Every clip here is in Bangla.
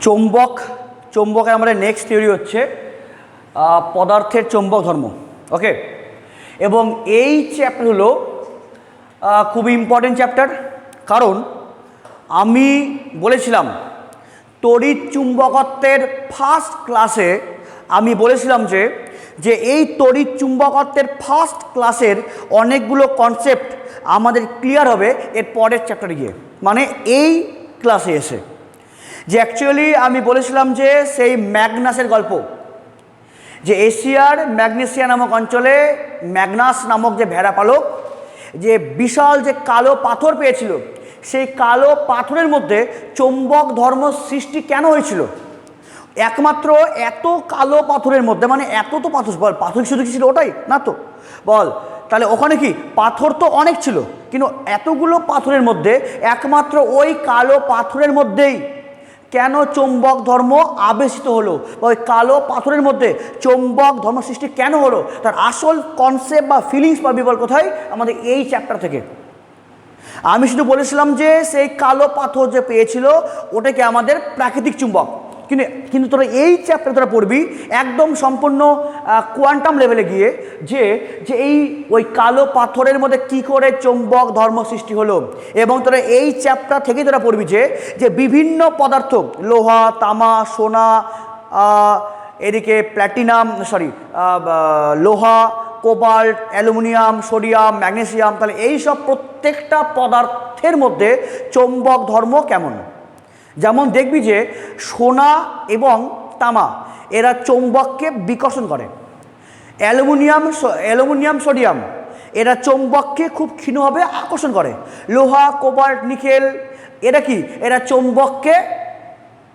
চৌম্বক চৌম্বকের আমাদের নেক্সট থিওরি হচ্ছে পদার্থের চৌম্বক ধর্ম। ওকে, এবং এই চ্যাপ্টার হলো খুবই ইম্পর্টেন্ট চ্যাপ্টার, কারণ আমি বলেছিলাম তড়িৎ চুম্বকত্বের ফার্স্ট ক্লাসে আমি বলেছিলাম যে এই তড়িৎ চুম্বকত্বের ফার্স্ট ক্লাসের অনেকগুলো কনসেপ্ট আমাদের ক্লিয়ার হবে এর পরের চ্যাপ্টারে গিয়ে, মানে এই ক্লাসে এসে। যে অ্যাকচুয়ালি আমি বলেছিলাম যে সেই ম্যাগনাসের গল্প, যে এশিয়ার ম্যাগনেসিয়া নামক অঞ্চলে ম্যাগনাস নামক যে ভেড়া পালক যে বিশাল যে কালো পাথর পেয়েছিল, সেই কালো পাথরের মধ্যে চৌম্বক ধর্ম সৃষ্টি কেন হয়েছিল? একমাত্র এত কালো পাথরের মধ্যে, মানে এত তো পাথর, বল পাথর শুধু কি ছিল ওটাই না তো, বল তাহলে ওখানে কি পাথর তো অনেক ছিল, কিন্তু এতগুলো পাথরের মধ্যে একমাত্র ওই কালো পাথরের মধ্যেই কেন চৌম্বক ধর্ম আবেশিত হলো, বা ওই কালো পাথরের মধ্যে চৌম্বক ধর্ম সৃষ্টি কেন হলো, তার আসল কনসেপ্ট বা ফিলিংস পাবি বল কোথায়? আমাদের এই চ্যাপ্টার থেকে। আমি শুধু বলেছিলাম যে সেই কালো পাথর যে পেয়েছিল ওটাকে আমাদের প্রাকৃতিক চুম্বক, কিন্তু তোরা এই চ্যাপ্টার তোরা পড়বি একদম সম্পূর্ণ কোয়ান্টাম লেভেলে গিয়ে যে এই ওই কালো পাথরের মধ্যে কি করে চৌম্বক ধর্ম সৃষ্টি হলো। এবং তোরা এই চ্যাপ্টার থেকেই তোরা পড়বি যে বিভিন্ন পদার্থ, লোহা, তামা, সোনা, এদিকে প্ল্যাটিনাম, লোহা, কোবাল্ট, অ্যালুমিনিয়াম, সোডিয়াম, ম্যাগনেসিয়াম, তাহলে এই সব প্রত্যেকটা পদার্থের মধ্যে চৌম্বক ধর্ম কেমন। যেমন দেখবি যে সোনা এবং তামা এরা চৌম্বককে বিকর্ষণ করে, অ্যালুমিনিয়াম, সোডিয়াম এরা চৌম্বককে খুব ক্ষীণভাবে আকর্ষণ করে, লোহা, কোবাল্ট, নিকেল এরা কি, এরা চৌম্বককে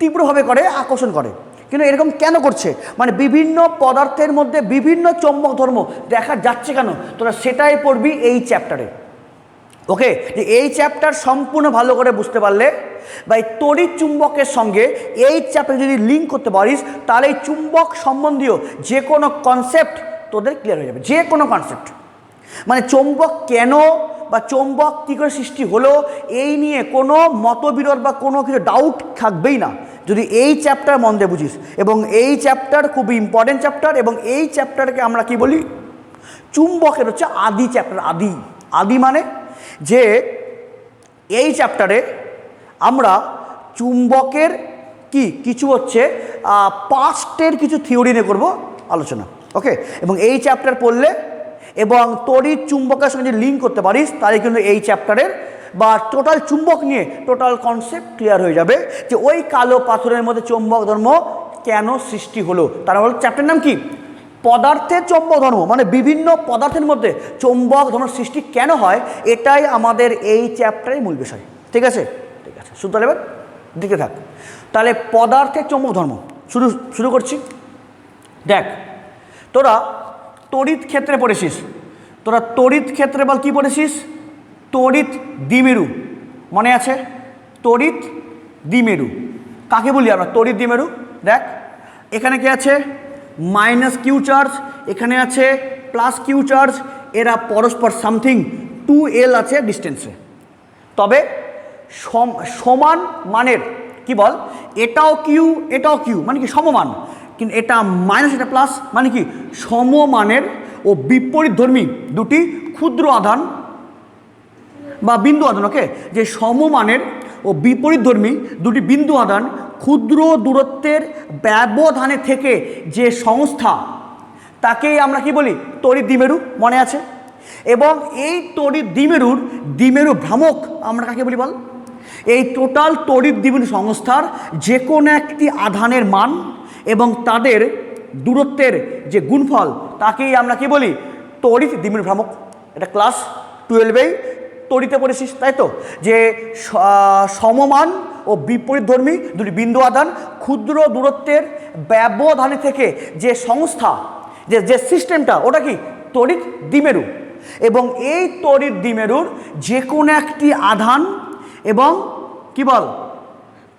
তীব্রভাবে করে আকর্ষণ করে। কিন্তু এরকম কেন করছে, মানে বিভিন্ন পদার্থের মধ্যে বিভিন্ন চৌম্বক ধর্ম দেখা যাচ্ছে কেন, তোরা সেটাই পড়বি এই চ্যাপ্টারে। ওকে, যে এই চ্যাপ্টার সম্পূর্ণ ভালো করে বুঝতে পারলে বা এই তড়িৎ চুম্বকের সঙ্গে এই চ্যাপ্টার যদি লিঙ্ক করতে পারিস, তাহলে এই চুম্বক সম্বন্ধীয় যে কোনো কনসেপ্ট তোদের ক্লিয়ার হয়ে যাবে, যে কোনো কনসেপ্ট। মানে চৌম্বক কেন বা চৌম্বক কী করে সৃষ্টি হলো এই নিয়ে কোনো মতবিরোধ বা কোনো কিছু ডাউট থাকবেই না যদি এই চ্যাপ্টার মন দিয়ে বুঝিস। এবং এই চ্যাপ্টার খুবই ইম্পর্টেন্ট চ্যাপ্টার, এবং এই চ্যাপ্টারকে আমরা কি বলি, চুম্বকের হচ্ছে আদি চ্যাপ্টার। আদি মানে যে এই চ্যাপ্টারে আমরা চুম্বকের কিছু হচ্ছে পাস্টের কিছু থিওরি নিয়ে করবো আলোচনা। ওকে, এবং এই চ্যাপ্টার পড়লে এবং তড়িৎ চুম্বকের সঙ্গে যদি লিঙ্ক করতে পারিস, তাহলে কিন্তু এই চ্যাপ্টারের বা টোটাল চুম্বক নিয়ে টোটাল কনসেপ্ট ক্লিয়ার হয়ে যাবে যে ওই কালো পাথরের মধ্যে চৌম্বক ধর্ম কেন সৃষ্টি হলো। তার হল চ্যাপ্টার নাম কি, পদার্থের চৌম্বক ধর্ম, মানে বিভিন্ন পদার্থের মধ্যে চৌম্বক ধর্ম সৃষ্টি কেন হয়, এটাই আমাদের এই চ্যাপ্টারের মূল বিষয়। ঠিক আছে, শুনতে এবার দিকে থাক। তাহলে পদার্থের চৌম্বক ধর্ম শুরু করছি। দেখ, তোরা তড়িৎ ক্ষেত্রে পড়েছিস, তোরা তড়িৎ ক্ষেত্রে বল কি পড়েছিস, তড়িৎ দ্বিমেরু মনে আছে? তড়িৎ দ্বিমেরু কাকে বলি আমরা? তড়িৎ দ্বিমেরু। দেখ এখানে কি আছে, মাইনাস কিউ চার্জ, এখানে আছে প্লাস কিউ চার্জ, এরা পরস্পর সামথিং 2L আছে ডিস্টেন্সে, তবে সমান মানের। কি বল, এটাও কিউ এটাও কিউ, মানে কি সমমান, কিন্তু এটা মাইনাস এটা প্লাস, মানে কি সমমানের ও বিপরীতধর্মী দুটি ক্ষুদ্র আধান বা বিন্দু আধান। ওকে, যে সমমানের ও বিপরীতধর্মী দুটি বিন্দু আধান ক্ষুদ্র দূরত্বের ব্যবধানে থেকে যে সংস্থা, তাকেই আমরা কি বলি, তড়িৎ দ্বিমেরু মনে আছে? এবং এই তড়িৎ দ্বিমেরু ভ্রামক আমরা কাকে বলি বল? এই টোটাল তড়িৎ দ্বিমেরু সংস্থার যে কোনো একটি আধানের মান এবং তাদের দূরত্বের যে গুণফল, তাকেই আমরা কি বলি, তড়িৎ দ্বিমেরু ভ্রামক। এটা ক্লাস 12-এই তড়িতে পড়েছিস, তাই তো? যে সমমান ও বিপরীতধর্মী দুটি বিন্দু আধান ক্ষুদ্র দূরত্বের ব্যবধানে থেকে যে সংস্থা, যে সিস্টেমটা, ওটা কি তড়িৎ দ্বিমেরু। এবং এই তড়িৎ দ্বিমেরুর যে কোনো একটি আধান এবং কি বল,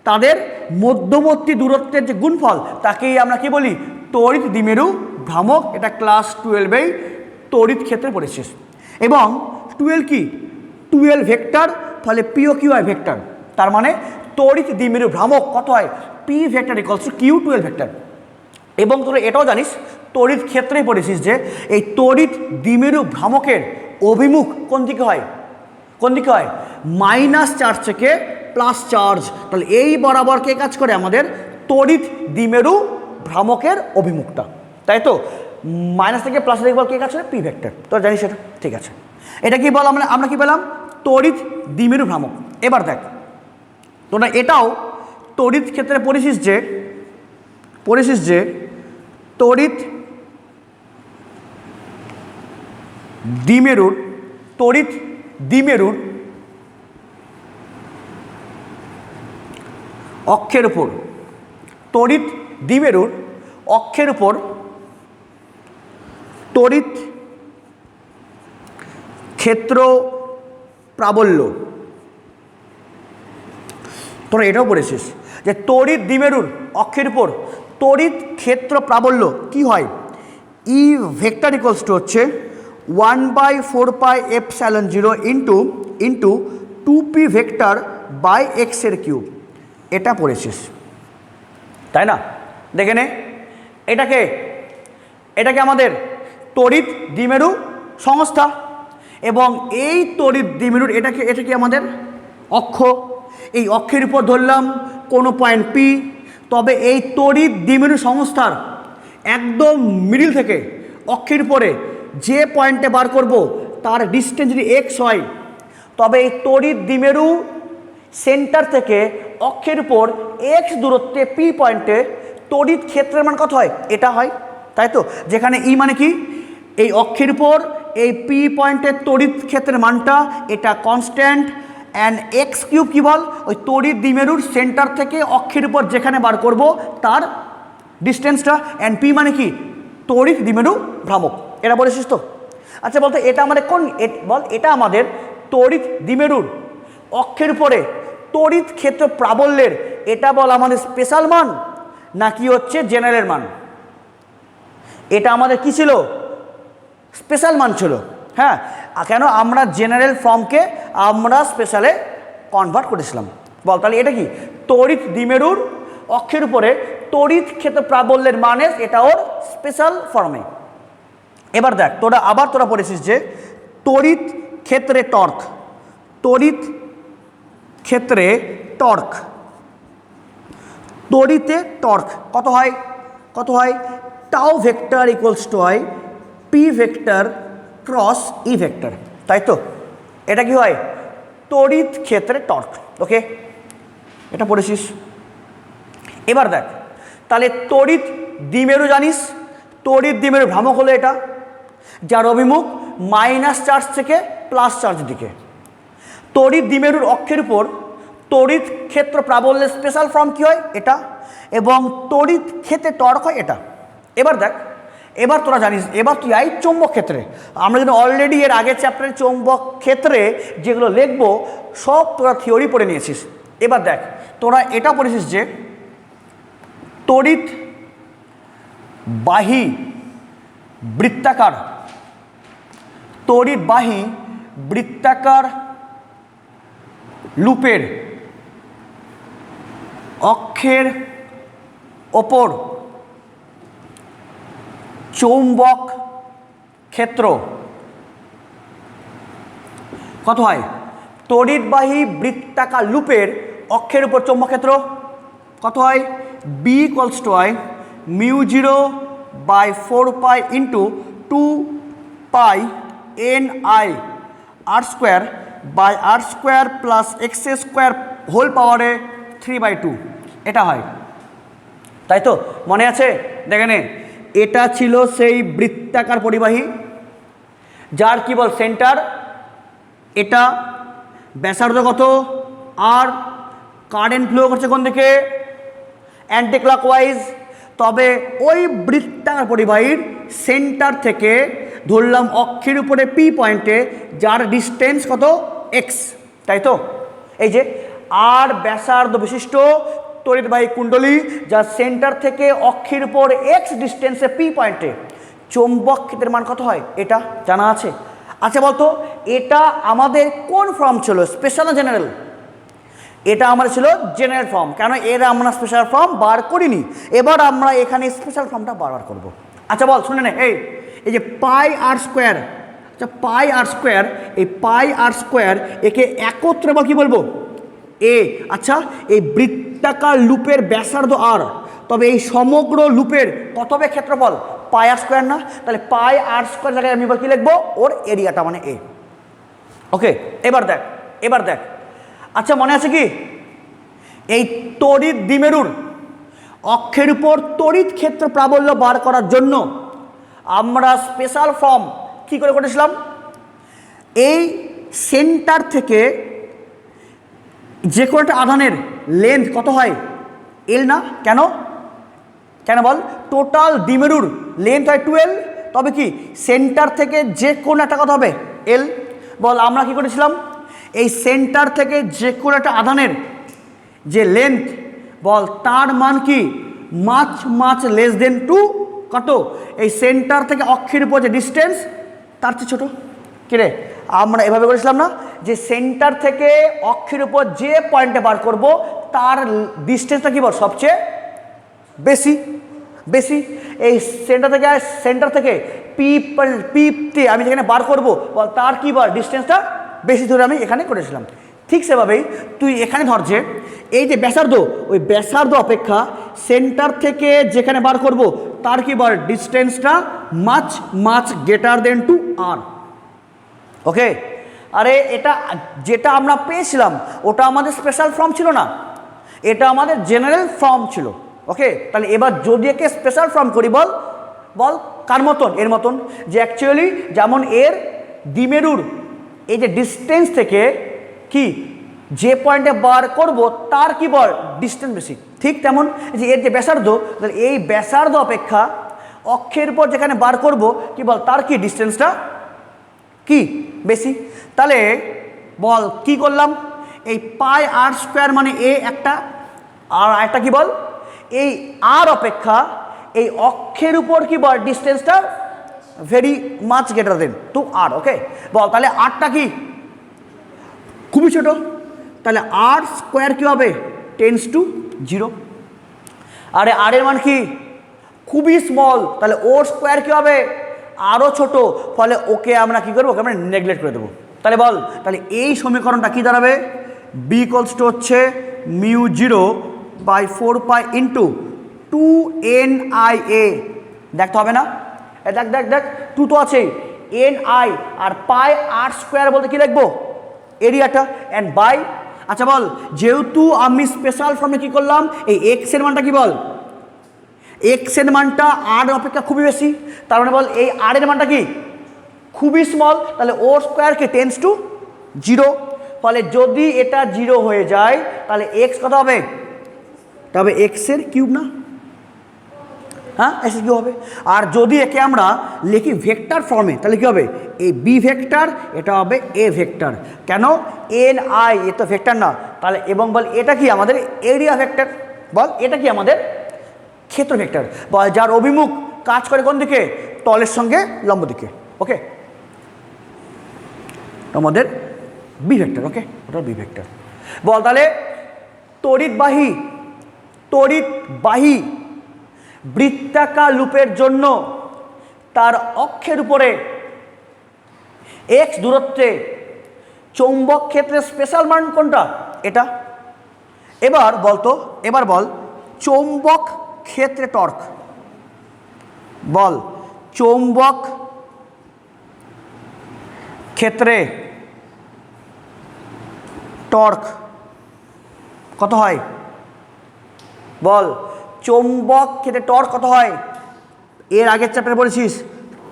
তাদের মধ্যবর্তী দূরত্বের যে গুণফল, তাকেই আমরা কি বলি, তড়িৎ দ্বিমেরু ভ্রামক। এটা ক্লাস 12-এই তড়িৎ ক্ষেত্রে পড়েছিস। এবং 12 কি, 12 ভেক্টর, ফলে পিও কিউ আই ভেক্টর, তার মানে তড়িৎ দ্বিমেরু ভ্রামক কত হয়, P vector equals to Q 12 vector. এবং তোরা এটাও জানিস, তড়িৎ ক্ষেত্রেই পড়েছিস যে এই তড়িৎ দ্বিমেরু ভ্রামকের অভিমুখ কোন দিকে হয়, কোন দিকে হয়, মাইনাস চার্জ থেকে প্লাস চার্জ। তাহলে এই বরাবর কে কাজ করে, আমাদের তড়িৎ দ্বিমেরু ভ্রামকের অভিমুখটা, তাই তো। মাইনাস থেকে প্লাস দিকে বল কে কাজ করে, পি ভেক্টর। তোরা জানিস এটা, ঠিক আছে। এটা কি বল, আমরা কি পেলাম, তড়িৎ দ্বিমেরু ভ্রামক। এবার দেখ তোরা এটাও তড়িৎ ক্ষেত্রে পড়েছিস যে তড়িৎ দ্বিমেরুর অক্ষের উপর, তড়িৎ দ্বিমেরুর অক্ষের উপর তড়িৎ ক্ষেত্র প্রাবল্য, তোরা এটাও পড়েছিস যে তড়িৎ দ্বিমেরুর অক্ষের উপর তড়িৎ ক্ষেত্র প্রাবল্য কি হয়, ই ভেক্টর ইকুয়ালস টু হচ্ছে 1/4πε0 into 2p vector by X এর কিউব। এটা পড়েছিস তাই না? দেখে নে, এটাকে আমাদের তড়িৎ দ্বিমেরু সংস্থা, এবং এই তড়িৎ দ্বিমেরুর এটা কি আমাদের অক্ষ। এই অক্ষের উপর ধরলাম কোনো পয়েন্ট পি, তবে এই তড়িৎ দ্বিমেরু সংস্থার একদম মিডিল থেকে অক্ষের উপরে যে পয়েন্টে বার করব তার ডিস্টেন্স যদি এক্স হয়, তবে এই তড়িৎ দ্বিমেরু সেন্টার থেকে অক্ষের উপর এক্স দূরত্বে পি পয়েন্টে তড়িৎ ক্ষেত্রের মান কত হয়, এটা হয়, তাই তো। যেখানে ই মানে কি, এই অক্ষের উপর এই পি পয়েন্টের তড়িৎ ক্ষেত্রের মানটা এটা কনস্ট্যান্ট, অ্যান্ড এক্স কিউব কী বল, ওই তড়িৎ দ্বিমেরুর সেন্টার থেকে অক্ষের উপর যেখানে বার করব তার ডিস্টেন্সটা, অ্যান্ড পি মানে কি, তড়িৎ দ্বিমেরু ভ্রামক। এটা বলেছিস তো? আচ্ছা বলতো এটা আমাদের এটা আমাদের তড়িৎ দ্বিমেরুর অক্ষের উপরে তড়িৎ ক্ষেত্র প্রাবল্যের এটা বল আমাদের স্পেশাল মান নাকি হচ্ছে জেনারেল মান? এটা আমাদের কি ছিল, স্পেশাল মান ছিল। হ্যাঁ, কেন আমরা জেনারেল ফর্মকে আমরা স্পেশালে কনভার্ট করেছিলাম বল। তাহলে এটা কি, তড়িৎ দ্বিমেরুর অক্ষের উপরে তড়িৎ ক্ষেত্র প্রাবল্যের মানে এটা ওর স্পেশাল ফর্মে। এবার দেখ তোরা পড়েছিস যে তড়িৎ ক্ষেত্রে টর্ক, তড়িতে টর্ক কত হয় টাউ ভেক্টর ইকুয়ালস টু হয় P vector cross E vector, তাই তো। এটা কি হয়, তড়িৎ ক্ষেত্রে টর্ক। ওকে, এটা পড়েছিস। এবার দেখ তাহলে তড়িৎ দ্বিমেরু জানিস, তড়িৎ দ্বিমেরু ভ্রামক হলো এটা, যার অভিমুখ মাইনাস চার্জ থেকে প্লাস চার্জ দিকে। তড়িৎ দ্বিমেরুর অক্ষের উপর তড়িৎ ক্ষেত্র প্রাবল্যের স্পেশাল ফর্ম কী হয়, এটা, এবং তড়িৎ ক্ষেত্রে টর্ক হয় এটা। এবার দেখ, এবার তোরা জানিস, এবার তুই আই চৌম্বক ক্ষেত্রে। আমরা কিন্তু অলরেডি এর আগের চ্যাপ্টারে চৌম্বক ক্ষেত্রে যেগুলো লিখবো সব তোরা থিওরি পড়ে নিয়েছিস। এবার দেখ তোরা এটা পড়েছিস যে তড়িৎ বাহী বৃত্তাকার লুপের অক্ষের ওপর চৌম্বক ক্ষেত্র কত হয়, তড়িৎবাহী বৃত্তাকার লুপের অক্ষের উপর চৌম্বক ক্ষেত্র কত হয়, বি ইকুয়ালস টু হয় μ0/4π into 2π ni r² plus x² whole পাওয়ারে 3/2 এটা হয়, তাই তো। মনে আছে? দেখে নে, এটা ছিল সেই বৃত্তাকার পরিবাহী যার কি বল সেন্টার, এটা ব্যাসার্ধ কত আর কারেন্ট ফ্লো করছে কোন দিকে, অ্যান্টি ক্লকওয়াইজ। তবে ওই বৃত্তাকার পরিবাহীর সেন্টার থেকে ধরলাম অক্ষের উপরে পি পয়েন্টে যার ডিস্টেন্স কত, এক্স, তাই তো। এই যে আর ব্যাসার্ধ বিশিষ্ট তড়িৎবাহী কুণ্ডলী যার সেন্টার থেকে অক্ষের উপর এক্স ডিস্টেন্সে পি পয়েন্টে চৌম্বক ক্ষেত্রের মান কত হয়, এটা জানা আছে। আচ্ছা বলতো এটা আমাদের কোন ফর্ম ছিল, স্পেশাল না জেনারেল? এটা আমার ছিল জেনারেল ফর্ম, কেন এর আমরা স্পেশাল ফর্ম বার করিনি। এবার আমরা এখানে স্পেশাল ফর্মটা বার করব। আচ্ছা বল, শুনে নে, এই যে পাই আর স্কোয়ার, আচ্ছা পাই আর স্কোয়ার, এই পাই আর স্কোয়ার একে একত্রে বল কি বলবো, এ। আচ্ছা এই বৃত্তাকার লুপের ব্যাসার্ধ আর, তবে এই সমগ্র লুপের কত হবে ক্ষেত্রফল, পাই আর স্কোয়ার না, তাহলে পাই আর স্কোয়ার জায়গায় আমি কি লিখবো, ওর এরিয়াটা মানে এ। ওকে, এবার দেখ, আচ্ছা মনে আছে কি, এই তড়িৎ দ্বিমেরুর অক্ষের উপর তড়িৎ ক্ষেত্র প্রাবল্য বার করার জন্য আমরা স্পেশাল ফর্ম কি করে করেছিলাম, এই সেন্টার থেকে যে কোনো একটা আধানের লেন্থ কত হয়, এল না, কেন বল, টোটাল দ্বিমেরুর লেন্থ হয় 12, তবে কি সেন্টার থেকে যে কোনো একটা কত হবে, এল। বল আমরা কি করেছিলাম, এই সেন্টার থেকে যে কোনো একটা আধানের যে লেন্থ, বল তার মান কি মাচ লেস দেন 2, কত, এই সেন্টার থেকে অক্ষের উপর যে ডিস্টেন্স তার চেয়ে ছোটো। কিরে আমরা এভাবে করেছিলাম না, যে সেন্টার থেকে অক্ষের উপর যে পয়েন্টে বার করব তার ডিস্টেন্সটা কি বল সবচেয়ে বেশি। এই সেন্টার থেকে পিতে আমি যেখানে বার করব বল তার কি বল ডিস্টেন্সটা বেশি ধরে আমি এখানে করেছিলাম। ঠিক সেভাবেই তুই এখানে ধর যে এই যে ব্যাসার্ধ, ওই ব্যাসার্ধ অপেক্ষা সেন্টার থেকে যেখানে বার করব তার কি বল ডিস্টেন্সটা much greater than two R. ওকে, আরে এটা যেটা আমরা পেয়েছিলাম ওটা আমাদের স্পেশাল ফর্ম ছিল না, এটা আমাদের জেনারেল ফর্ম ছিল। ওকে, তাহলে এবার যদি একে স্পেশাল ফর্ম করি বল কার মতন, এর মতন, যে অ্যাকচুয়ালি যেমন এর দ্বিমেরুর এই যে ডিস্টেন্স থেকে কি যে পয়েন্টে বার করব তার কি বল ডিস্টেন্স বেশি, ঠিক তেমন যে এর যে ব্যাসার্ধ, এই ব্যাসার্ধ অপেক্ষা অক্ষের উপর যেখানে বার করব কি বল তার কি ডিস্টেন্সটা কি বেশি। তাহলে বল কি করলাম, এই পাই আর স্কোয়ার মানে এ একটা, আর একটা কি বল এই আর অপেক্ষা এই অক্ষের উপর কি বল ডিস্টেন্সটা very much greater than two R. Okay, বল তাহলে আরটা কি খুবই ছোট, তাহলে আর স্কোয়ার কী হবে টেন্স টু 0। আরে আর এর মান কি খুবই স্মল, তাহলে ওর স্কোয়ার কী হবে আরও ছোট, ফলে ওকে আমরা কী করবো, ওকে আমরা নেগলেক্ট করে দেবো। তাহলে বল তাহলে এই সমীকরণটা কী দাঁড়াবে, বি ইকুয়ালস টু হচ্ছে মিউ 0/4 পাই ইন্টু 2NIA। দেখতে হবে না, দেখ 2 তো আছেই, NI আর পাই আর স্কোয়ার বলতে কী লিখবো এরিয়াটা, অ্যান্ড বাই। আচ্ছা বল যেহেতু আমি স্পেশাল ফর্মে কী করলাম, এই এক্সের মানটা কি বল, এক্সের মানটা আর অপেক্ষা খুবই বেশি, তার মানে বল এই আর এর মানটা কি খুবই স্মল, তাহলে ওর স্কোয়ারকে টেন্স টু 0, ফলে যদি এটা 0 হয়ে যায় তাহলে এক্স কত হবে, তবে এক্সের কিউব না, হ্যাঁ এক্সের কিউব হবে। আর যদি একে আমরা লিখি ভেক্টর ফর্মে তাহলে কী হবে, এই বি ভেক্টর, এটা হবে এ ভেক্টর, কেন NI এ তো ভেক্টর না, তাহলে এবং বল এটা কি আমাদের এরিয়া ভেক্টর, বল এটা কি আমাদের ক্ষেত্র ভেক্টর, বল যার অভিমুখ কাজ করে কোন দিকে, তলের সঙ্গে লম্ব দিকে। ওকে, আমাদের বি ভেক্টর। ওকে, ওটা বি ভেক্টর। বল তাহলে তড়িৎবাহী বৃত্তাকার লুপের জন্য তার অক্ষের উপরে এক্স দূরত্বে চৌম্বক ক্ষেত্রের স্পেশাল মান কোনটা, এটা। এবার বল চৌম্বক ক্ষেত্রে টর্ক, বল চৌম্বক ক্ষেত্রে টর্ক কত হয়, বল চৌম্বক ক্ষেত্রে টর্ক কত হয়, এর আগের চ্যাপ্টারে বলেছিস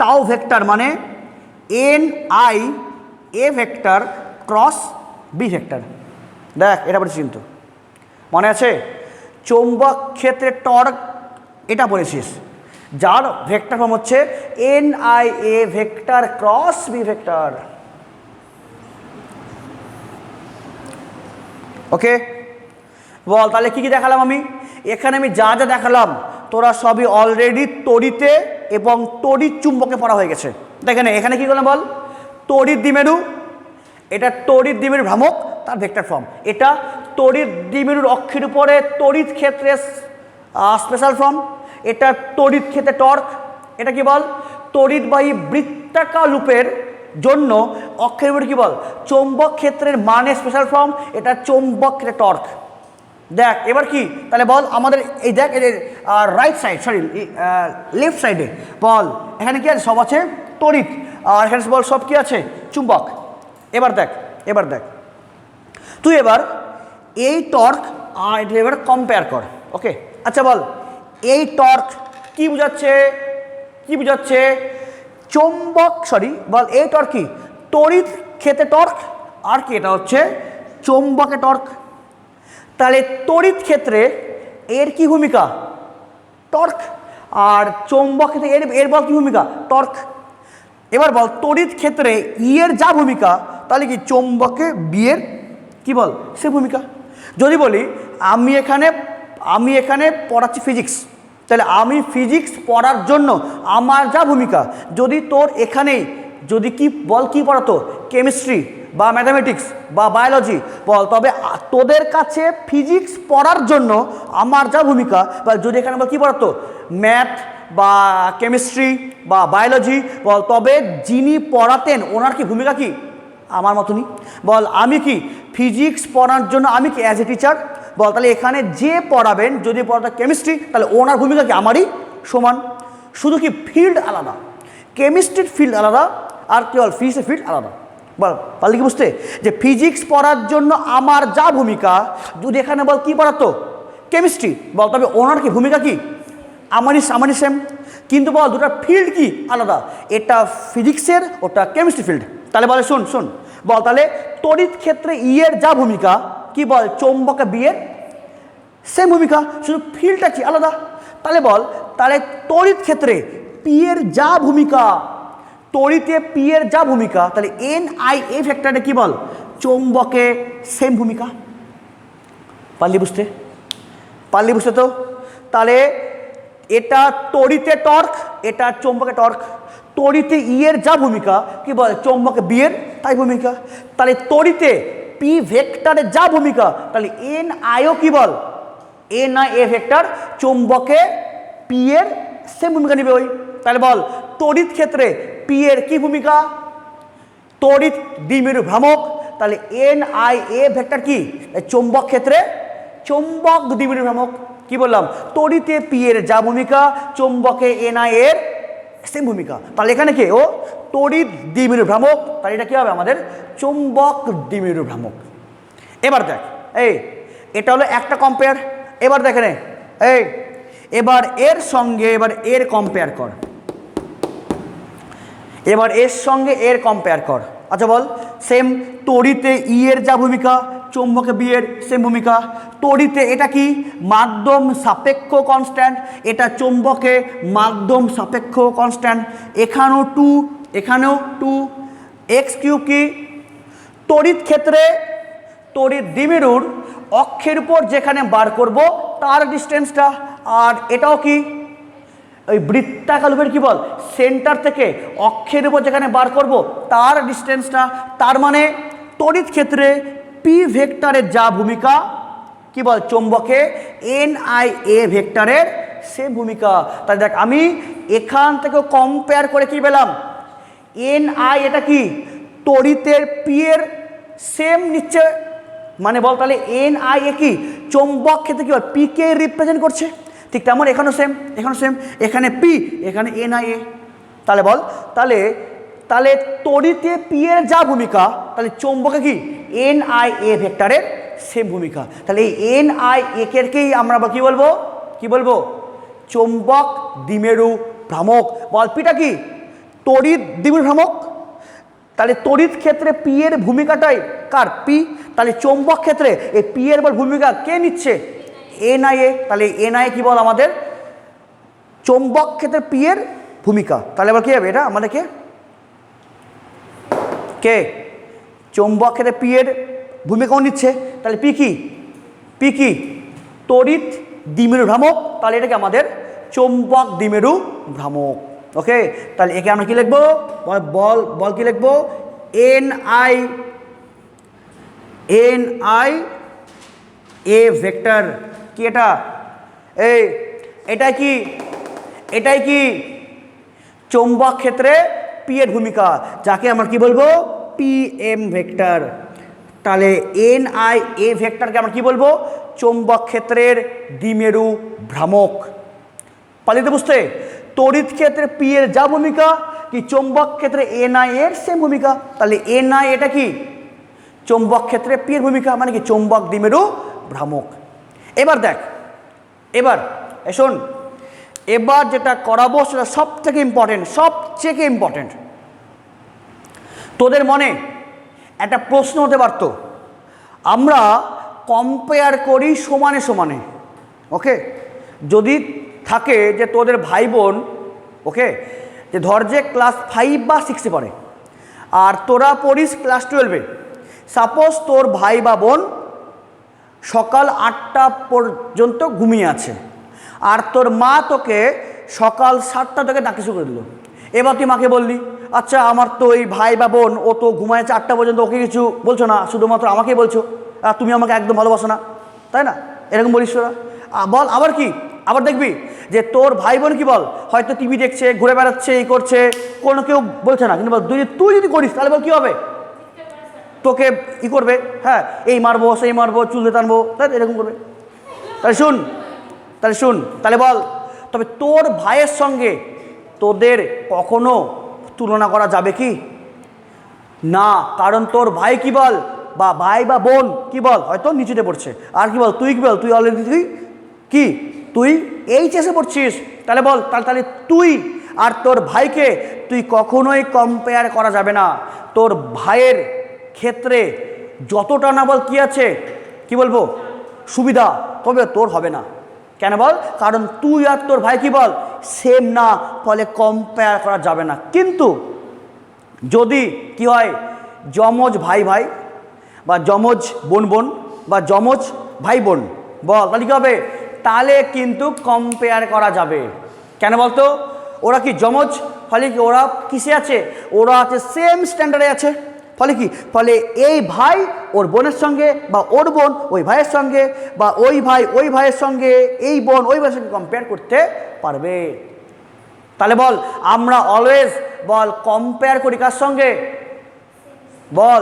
টাউ ভেক্টর মানে NI A vector cross B vector. দেখ এটা বলেছিস কিন্তু মনে আছে, চৌম্বক ক্ষেত্রে টর্ক এটা বলেছিস, যার ভেক্টর ফর্ম হচ্ছে NI A vector cross B vector. Okay, বল তাহলে কি কি দেখালাম আমি এখানে, আমি যা যা দেখালাম তোরা সবই অলরেডি তড়িতে এবং তড়িৎ চুম্বকে পড়া হয়ে গেছে। দেখেন এখানে কি করলাম বল, তড়িৎ দ্বিমেরু, এটা তড়িৎ দ্বিমেরু ভ্রামক তার ভেক্টর ফর্ম, এটা তড়িৎ দ্বিমেরুর অক্ষের উপরে তড়িৎ ক্ষেত্রের স্পেশাল ফর্ম, এটা তড়িৎ ক্ষেত্রে টর্ক। এটা কি বল? তড়িৎবাহী বৃত্তাকার লুপের জন্য অক্ষের উপরে কি বল? চৌম্বক ক্ষেত্রের মানে স্পেশাল ফর্ম, এটা চৌম্বক ক্ষেত্রে টর্ক। দেখ এবার কি তাহলে বল আমাদের এই দেখ এদের রাইট সাইড, সরি লেফট সাইডে বল এখানে কি আছে? সব আছে তড়িৎ, আর এখানে বল সব কি আছে? চুম্বক। এবার দেখ তুই এবার এই টর্ক আর এটা এবার কম্পেয়ার কর। ওকে, আচ্ছা বল এই টর্ক কি বুঝাচ্ছে? চৌম্বক, সরি বল এই টর্ক কি? তড়িৎ ক্ষেত্রে টর্ক, আর কি এটা হচ্ছে চৌম্বকে টর্ক। তাহলে তড়িৎ ক্ষেত্রে এর কি ভূমিকা? টর্ক। আর চৌম্বক ক্ষেত্রে এর বল কি ভূমিকা? টর্ক। এবার বল তড়িৎ ক্ষেত্রে ই এর যা ভূমিকা, তাহলে কি চৌম্বকে বি এর কি বল সে ভূমিকা। যদি বলি আমি এখানে পড়াচ্ছি ফিজিক্স, তাহলে আমি ফিজিক্স পড়ার জন্য আমার যা ভূমিকা, যদি তোর এখানেই যদি কি বল কি পড়াতো কেমিস্ট্রি বা ম্যাথামেটিক্স বা বায়োলজি বল, তবে তোদের কাছে ফিজিক্স পড়ার জন্য আমার যা ভূমিকা, বা যদি এখানে বল কী পড়াতো ম্যাথ বা কেমিস্ট্রি বা বায়োলজি বল, তবে যিনি পড়াতেন ওনার কি ভূমিকা কি আমার মতনই। বল আমি কি ফিজিক্স পড়ার জন্য আমি কি অ্যাজ এ টিচার বল, তাহলে এখানে যে পড়াবেন যদি পড়াতে কেমিস্ট্রি, তাহলে ওনার ভূমিকা কি আমারই সমান। শুধু কি ফিল্ড আলাদা, কেমিস্ট্রির ফিল্ড আলাদা, আর কি বল ফিজিক্সের ফিল্ড আলাদা। বল পারলে কি বুঝতে যে ফিজিক্স পড়ার জন্য আমার যা ভূমিকা, যদি এখানে বল কি পড়াতো কেমিস্ট্রি বল, তবে ওনার কি ভূমিকা কি আমারই সেম। কিন্তু বল দুটার ফিল্ড কি আলাদা, এটা ফিজিক্সের ওটা কেমিস্ট্রি ফিল্ড। তাহলে বলে শোন বল, তাহলে তড়িৎ ক্ষেত্রে ই এর যা ভূমিকা কি বল চৌম্বকে বি এর সেম ভূমিকা, শুধু ফিল্ডটা কি আলাদা। তাহলে বল তাহলে তড়িৎ ক্ষেত্রে পি এর যা ভূমিকা, তড়িতে পি এর যা ভূমিকা, তাহলে এন আই এ ভেক্টরে কি বল চৌম্বকে সেম ভূমিকা। পারলি বুঝতে তো? তাহলে এটা তড়িতে টর্ক, এটা চৌম্বকে টর্ক। তড়িতে ই এর যা ভূমিকা কি বল চৌম্বকে বি এর তাই ভূমিকা। তাহলে তড়িতে পি ভেক্টরের যা ভূমিকা, তাহলে এন আইও কি বল এন আই এ ভেক্টর চৌম্বকে পি এর সেম ভূমিকা নেবে ওই। তাহলে বল তড়িৎ ক্ষেত্রে পি এর কি ভূমিকা? তড়িৎ দ্বিমেরু ভ্রামক, তাহলে এন আই এ ভেক্টর কি চৌম্বক ক্ষেত্রে চৌম্বক দ্বিমেরু ভ্রামক। কি বললাম? তড়িতে পি এর যা ভূমিকা চৌম্বকে এন আই এর সেম ভূমিকা। তাহলে এখানে কি ও তড়িৎ দ্বিমেরু ভ্রামক, তাহলে এটা কি হবে আমাদের চৌম্বক দ্বিমেরু ভ্রামক। এবার দেখ এটা হলো একটা কম্পেয়ার। এবার দেখে নে এবার এর সঙ্গে এর কম্পেয়ার কর, এবার এর সঙ্গে এর কম্পেয়ার কর। আচ্ছা বল সেম তড়িতে ই এর যা ভূমিকা চৌম্বকে বি এর সেম ভূমিকা। তড়িতে এটা কি মাধ্যম সাপেক্ষ কনস্ট্যান্ট, এটা চৌম্বকে মাধ্যম সাপেক্ষ কনস্ট্যান্ট। এখানেও টু এক্স কিউব কি তড়িৎ ক্ষেত্রে তড়িৎ দ্বিমেরুর অক্ষের উপর যেখানে বার করব তার ডিস্টেন্সটা, আর এটাও কি ওই বৃত্তাকার লুপের কি বল সেন্টার থেকে অক্ষের উপর যেখানে বার করব তার ডিস্টেন্সটা। তার মানে তড়িৎ ক্ষেত্রে পি ভেক্টরের যা ভূমিকা কি বল চৌম্বকে এন আই এ ভেক্টরের সে ভূমিকা। তাই দেখ আমি এখান থেকে কম্পেয়ার করে কি পেলাম এন আই এটা কি তড়িতের পি এর সেম নিচ্ছে, মানে বল তাহলে এন আই এ কি চৌম্বক ক্ষেত্রে কি বল পি কে রিপ্রেজেন্ট করছে। ঠিক তেমন এখানেও সেম, এখানে পি এখানে এন আই এ। তাহলে বল তাহলে তড়িতে পি এর যা ভূমিকা, তাহলে চৌম্বকে কি এন আই এ ভেক্টরের সেম ভূমিকা। তাহলে এই এন আই এ কেই আমরা কি বলবো চৌম্বক দ্বিমেরু ভ্রামক। বল পিটা কি তড়িৎ দ্বিমেরু ভ্রামক। তাহলে তড়িৎ ক্ষেত্রে পি এর ভূমিকাটাই কার পি, তাহলে চৌম্বক ক্ষেত্রে এই পি এর বল ভূমিকা কে নিচ্ছে এন আই এ। তাহলে এন আই কি বল আমাদের চৌম্বক ক্ষেত্রে পি এর ভূমিকা। তাহলে এবার কি হবে এটা আমাদেরকে কে চৌম্বক ক্ষেত্রে পি এর ভূমিকাও নিচ্ছে, তাহলে পি কি তড়িৎ দ্বিমেরু ভ্রামক, তাহলে এটাকে আমাদের চৌম্বক দ্বিমেরু ভ্রামক। ওকে, তাহলে একে আমরা কি লিখবো বল কি লিখবো এন আই এ ভেক্টর কি এটা, এটাই কি চৌম্বক ক্ষেত্রে পি এর ভূমিকা, যাকে আমরা কি বলবো, পি এম ভেক্টর। তাহলে এন আই এ ভেক্টরকে আমরা কি বলবো, চৌম্বক ক্ষেত্রের দ্বিমেরু ভ্রামক। পালিত বুঝতে, তড়িৎ ক্ষেত্রে পি এর যা ভূমিকা, কি চৌম্বক ক্ষেত্রে এন আই এর সেম ভূমিকা। তাহলে এন আই এটা কি চৌম্বক ক্ষেত্রে পি এর ভূমিকা, মানে কি চৌম্বক দ্বিমেরু ভ্রামক। এবার দেখ, এবার শোন, এবার যেটা করাবো সেটা সবথেকে ইম্পর্টেন্ট। তোদের মনে একটা প্রশ্ন হতে পারত, আমরা কম্পেয়ার করি সমানে সমানে, ওকে, যদি থাকে যে তোদের ভাই বোন, ওকে, যে ধর যে ক্লাস 5 বা 6-এ পড়ে আর তোরা পড়িস ক্লাস 12-এ। সাপোজ তোর ভাই বা বোন সকাল 8টা পর্যন্ত ঘুমিয়ে আছে, আর তোর মা তোকে সকাল 7টা থেকে ডাকতে শুরু করে দিল। এবার তুই মাকে বললি, আচ্ছা আমার তো এই ভাই বা বোন, ও তো ঘুমায় 8টা পর্যন্ত, ওকে কিছু বলছো না, শুধুমাত্র আমাকেই বলছো, আর তুমি আমাকে একদম ভালোবাসো না, তাই না? এরকম বলিস তোরা। বল আবার কি, আবার দেখবি যে তোর ভাই বোন কি বল, হয়তো টিভি দেখছে, ঘুরে বেড়াচ্ছে, এই করছে, কোনো কেউ বলছে না, কিন্তু বল তুই যদি করিস তাহলে বল কী হবে, তোকে ই করবে, হ্যাঁ, এই মারবো সেই মারবো, চুল টানবো, তাই এরকম করবে। তাহলে শুন, তাহলে বল, তবে তোর ভাইয়ের সঙ্গে তোদের কখনো তুলনা করা যাবে কি না? কারণ তোর ভাই কি বল, বা ভাই বা বোন কি বল, হয়তো নিচুতে পড়ছে, আর কি বল তুই কি বল, তুই অলরেডি তুই এইচএসে পড়ছিস, তাহলে বল তাহলে তুই আর তোর ভাইকে তুই কখনোই কম্পেয়ার করা যাবে না। তোর ভাইয়ের ক্ষেত্রে যতটা না বল কি আছে, কি বলবো, সুবিধা, তবে তোর হবে না। কেন বল, কারণ তুই আর তোর ভাই কি বল সেম না, ফলে কম্পেয়ার করা যাবে না। কিন্তু যদি কি হয়, যমজ ভাই ভাই বা যমজ বোন বোন বা যমজ ভাই বোন বল, তাহলে কী হবে, তাহলে কিন্তু কম্পেয়ার করা যাবে। কেন বলতো, ওরা কি যমজ, ফলে কি ওরা কিসে আছে, ওরা আছে সেম স্ট্যান্ডার্ডে আছে, ফলে এই ভাই ওর বোনের সঙ্গে, বা ওর বোন ওই ভাইয়ের সঙ্গে, বা ওই ভাই ওই ভাইয়ের সঙ্গে, এই বোন ওই ভাইয়ের সঙ্গে কম্পেয়ার করতে পারবে। তাহলে বল আমরা অলওয়েজ বল কম্পেয়ার করি কার সঙ্গে, বল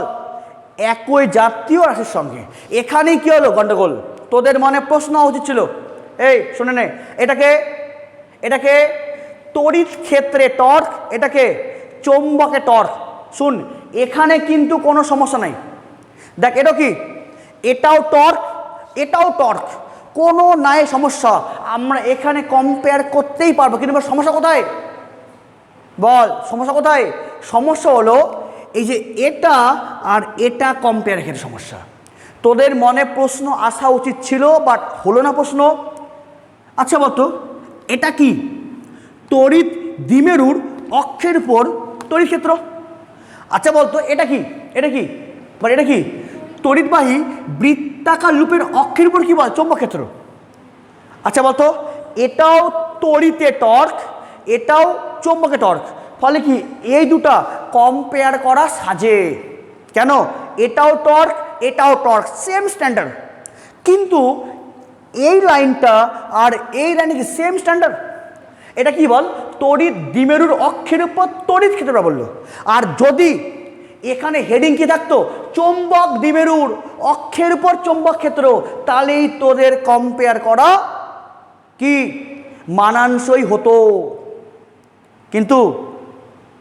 একই জাতীয় রাশির সঙ্গে। এখানেই কি হলো গন্ডগোল, তোদের মনে প্রশ্ন উচিত ছিল, এই শুনে নে, এটাকে তড়িৎ ক্ষেত্রে টর্ক, এটাকে চৌম্বকে টর্ক। শুন, এখানে কিন্তু কোনো সমস্যা নাই। দেখ এটা কি, এটাও টর্ক, কোনো নাই সমস্যা, আমরা এখানে কম্পেয়ার করতেই পারবো। কিন্তু সমস্যা কোথায় বল, সমস্যা হলো এই যে এটা আর এটা কম্পেয়ারের ক্ষেত্রে সমস্যা। তোদের মনে প্রশ্ন আসা উচিত ছিল, বাট হলো না প্রশ্ন। আচ্ছা বলতো, এটা কি তড়িৎ দ্বিমেরুর অক্ষের উপর তড়িৎ ক্ষেত্র। আচ্ছা বলতো, এটা কি তড়িৎবাহী বৃত্তাকার লুপের অক্ষের উপর কি বল, চৌম্বক ক্ষেত্র। আচ্ছা বলতো, এটাও তড়িতে টর্ক, এটাও চৌম্বকে টর্ক, ফলে কি এই দুটা কম্পেয়ার করা সাজে। কেন, এটাও টর্ক সেম স্ট্যান্ডার্ড, কিন্তু এই লাইনটা আর এই লাইনে কি সেম স্ট্যান্ডার্ড। এটা কি বল, তড়িৎ দ্বিমেরুর অক্ষের উপর তড়িৎ ক্ষেত্র বললো। আর যদি এখানে হেডিং কি থাকতো, চৌম্বক দ্বিমেরুর অক্ষের উপর চৌম্বক ক্ষেত্র, তাহলেই তোদের কম্পেয়ার করা কি মানানসই হতো। কিন্তু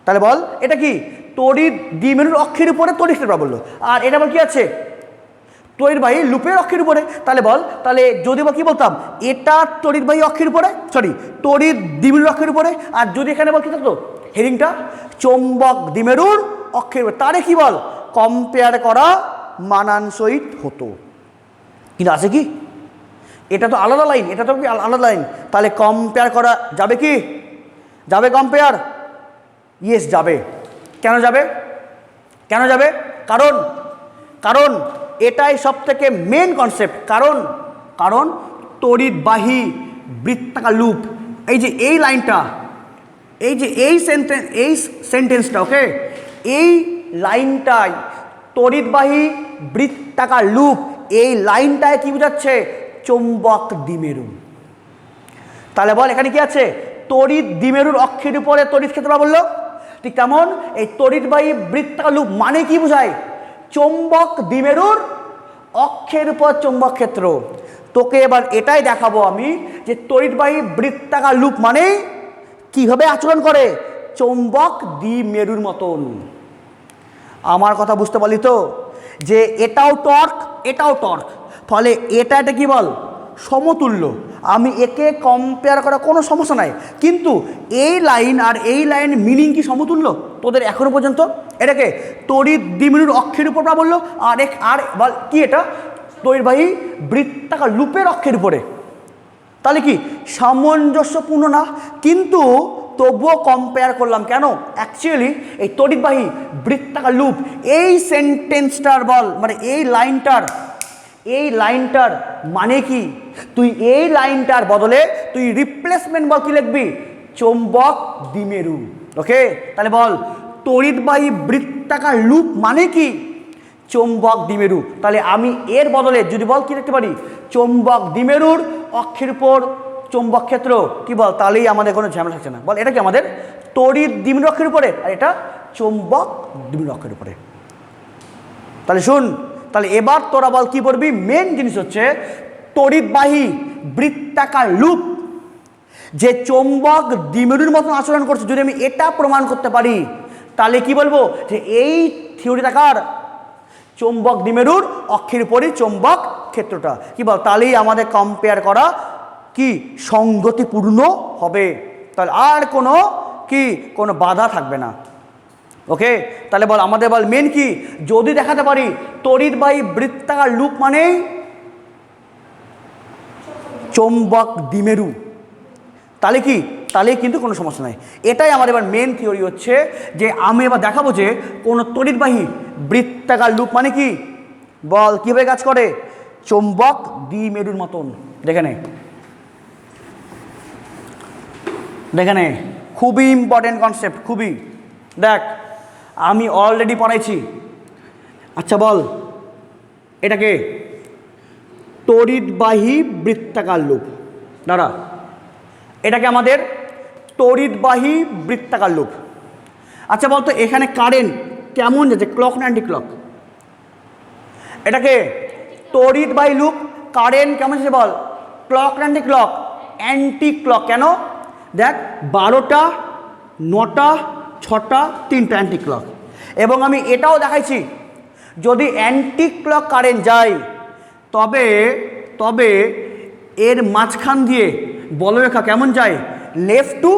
তাহলে বল, এটা কি তড়িৎ দ্বিমেরুর অক্ষের উপরে তড়িৎ ক্ষেত্র বললো, আর এটা বল কি আছে, তড়িৎবাহী লুপের অক্ষের উপরে। তাহলে বল, তাহলে যদি বা কি বলতাম, এটা তড়িৎবাহী অক্ষের উপরে, তড়িৎ দ্বিমেরুর অক্ষের উপরে, আর যদি এখানে বল কি থাকতো হেডিংটা চৌম্বক দ্বিমেরুর অক্ষের উপরে, তাহলে কি বল কম্পেয়ার করা মানানসই হতো। কিন্তু আছে কি, এটা তো আলাদা লাইন, তাহলে কম্পেয়ার করা যাবে কি, যাবে কম্পেয়ার? ইয়েস যাবে। কেন যাবে? কারণ এটাই সব থেকে মেন কনসেপ্ট। কারণ তড়িৎবাহী বৃত্তাকার লুপ, এই যে এই লাইনটা, এই সেন্টেন্সটা, ওকে, এই লাইনটাই তড়িৎবাহী বৃত্তাকার লুপ, এই লাইনটায় কি বোঝাচ্ছে? চৌম্বক দ্বিমেরু। তাহলে বল এখানে কি আছে? তড়িৎ দ্বিমেরুর অক্ষের উপরে তড়িৎ ক্ষেত্র বললো। ঠিক তেমন এই তড়িৎবাহী বৃত্তাকার লুপ মানে কি বোঝায়? চৌম্বক দ্বিমেরুর অক্ষের উপর চৌম্বক ক্ষেত্র। তোকে এবার এটাই দেখাবো আমি যে তড়িৎবাহী বৃত্তাকার লুপ মানে কিভাবে আচরণ করে? চৌম্বক দ্বিমেরুর মতন। আমার কথা বুঝতে পারলি তো? যে এটাও টর্ক, এটাও টর্ক, ফলে এটা এটা কি বল? সমতুল্য। আমি একে কম্পেয়ার করা কোনো সমস্যা নাই, কিন্তু এই লাইন আর এই লাইন মিনিং কি সমতুল্য তোদের এখনো পর্যন্ত? এটাকে তড়িৎ দ্বিমেরুর অক্ষের উপর বললো, আর বল কি এটা? তড়িৎবাহী বৃত্তাকার লুপের অক্ষের উপরে। তাহলে কি সামঞ্জস্যপূর্ণ না? কিন্তু তবুও কম্পেয়ার করলাম কেন? অ্যাকচুয়ালি এই তড়িৎবাহী বৃত্তাকার লুপ এই সেন্টেন্সটার বল মানে এই লাইনটার মানে কি? তুই এই লাইনটার বদলে তুই রিপ্লেসমেন্ট বল কি লিখবি? চৌম্বক দ্বিমেরু। ওকে, তাহলে বল তড়িৎবাহী বৃত্তাকার লুপ মানে কি? চৌম্বক দ্বিমেরু। তাহলে আমি এর বদলে যদি বল কি লিখতে পারি? চৌম্বক দ্বিমেরুর অক্ষের উপর চৌম্বক ক্ষেত্র। কি বল? তাহলেই আমাদের কোনো ঝামেলা থাকছে না। বল এটা কি আমাদের তড়িৎ দ্বিমেরু অক্ষের উপরে, আর এটা চৌম্বক দ্বিমেরু অক্ষের উপরে। তাহলে শুন, তাহলে এবার তোরা বল কি পড়বি? মেন জিনিস হচ্ছে তড়িৎবাহী বৃত্তাকার লুপ যে চৌম্বক দ্বিমেরুর মতন আচরণ করছে, যদি আমি এটা প্রমাণ করতে পারি তাহলে কি বলবো? যে এই থিওরিটাকার চৌম্বক দ্বিমেরুর অক্ষের উপরই চৌম্বক ক্ষেত্রটা। কি বল? তাহলেই আমাদের কম্পেয়ার করা কি সঙ্গতিপূর্ণ হবে, তাহলে আর কোনো বাধা থাকবে না। ওকে, তাহলে বল আমাদের বল মেন কি? যদি দেখাতে পারি তড়িৎবাহী বৃত্তাকার লুপ মানেই চৌম্বক দ্বিমেরু, তাহলে কি? তাহলে কিন্তু কোনো সমস্যা নাই। এটাই আমার এবার মেন থিওরি হচ্ছে যে আমি এবার দেখাবো যে কোনো তড়িৎবাহী বৃত্তাকার লুপ মানে কি? বল কীভাবে কাজ করে? চৌম্বক দ্বিমেরুর মতন। দেখে নে, খুবই ইম্পর্টেন্ট কনসেপ্ট, খুবই। দেখ আমি অলরেডি পড়াইছি। আচ্ছা বল এটাকে তড়িৎবাহী বৃত্তাকার লুপ। দাঁড়া, এটাকে আমাদের তড়িৎবাহী বৃত্তাকার লুপ। আচ্ছা বল তো এখানে কারেন্ট কেমন যাচ্ছে? ক্লক না অ্যান্টি ক্লক? এটাকে তড়িৎবাহী লুপ, কারেন্ট কেমন যাচ্ছে বল? ক্লক না অ্যান্টি ক্লক? Anti clock. কেন? দেখ 12টা, 9টা, 6টা, 3টা অ্যান্টি ক্লক। এবং আমি এটাও দেখাইছি যদি অ্যান্টি ক্লক কারেন্ট যায় তবে এর মাঝখান দিয়ে বলরেখা কেমন যায়? লেফট টু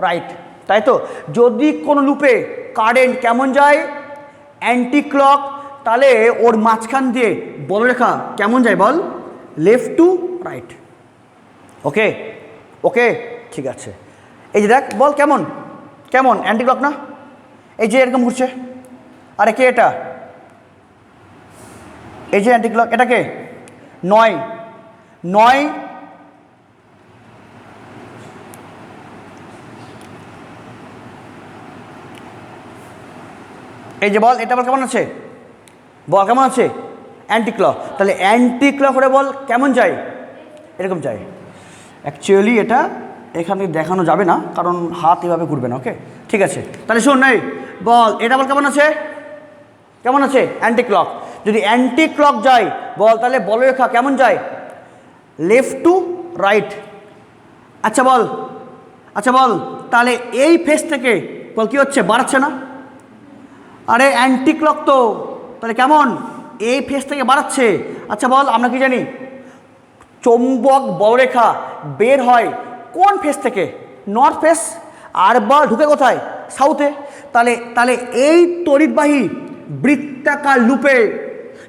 রাইট, তাই তো? যদি কোনো লুপে কারেন্ট কেমন যায়? অ্যান্টি ক্লক, তাহলে ওর মাঝখান দিয়ে বলরেখা কেমন যায় বল? Left to right. Okay okay, ঠিক আছে। এই যে দেখ বল কেমন অ্যান্টি ক্লক না? এই যে এরকম ঘুরছে। আরে কে এটা? এই যে অ্যান্টি ক্লক। এটাকে 9 এই যে বল এটা বল কেমন আছে? বল কেমন আছে? Anti clock. তাহলে অ্যান্টি ক্লক করে বল কেমন যায়? এরকম যায়। অ্যাকচুয়ালি এটা এখান থেকে দেখানো যাবে না, কারণ হাত এভাবে ঘুরবে না। ওকে, ঠিক আছে। তাহলে শোন, নাই বল এটা বল কেমন আছে? Anti clock. যদি অ্যান্টি ক্লক যায় বল, তাহলে বলরেখা কেমন যায়? Left to right. আচ্ছা বল তাহলে এই ফেস থেকে বল কি হচ্ছে? বাড়াচ্ছে না? আরে অ্যান্টি ক্লক তো, তাহলে কেমন? এই ফেস থেকে বাড়াচ্ছে। আচ্ছা বল আমরা কি জানি? চৌম্বক বলরেখা বের হয় কোন ফেস থেকে? North face. আর বল ঢুকে কোথায়? সাউথে। তাহলে এই তড়িৎবাহী বৃত্তাকার লুপে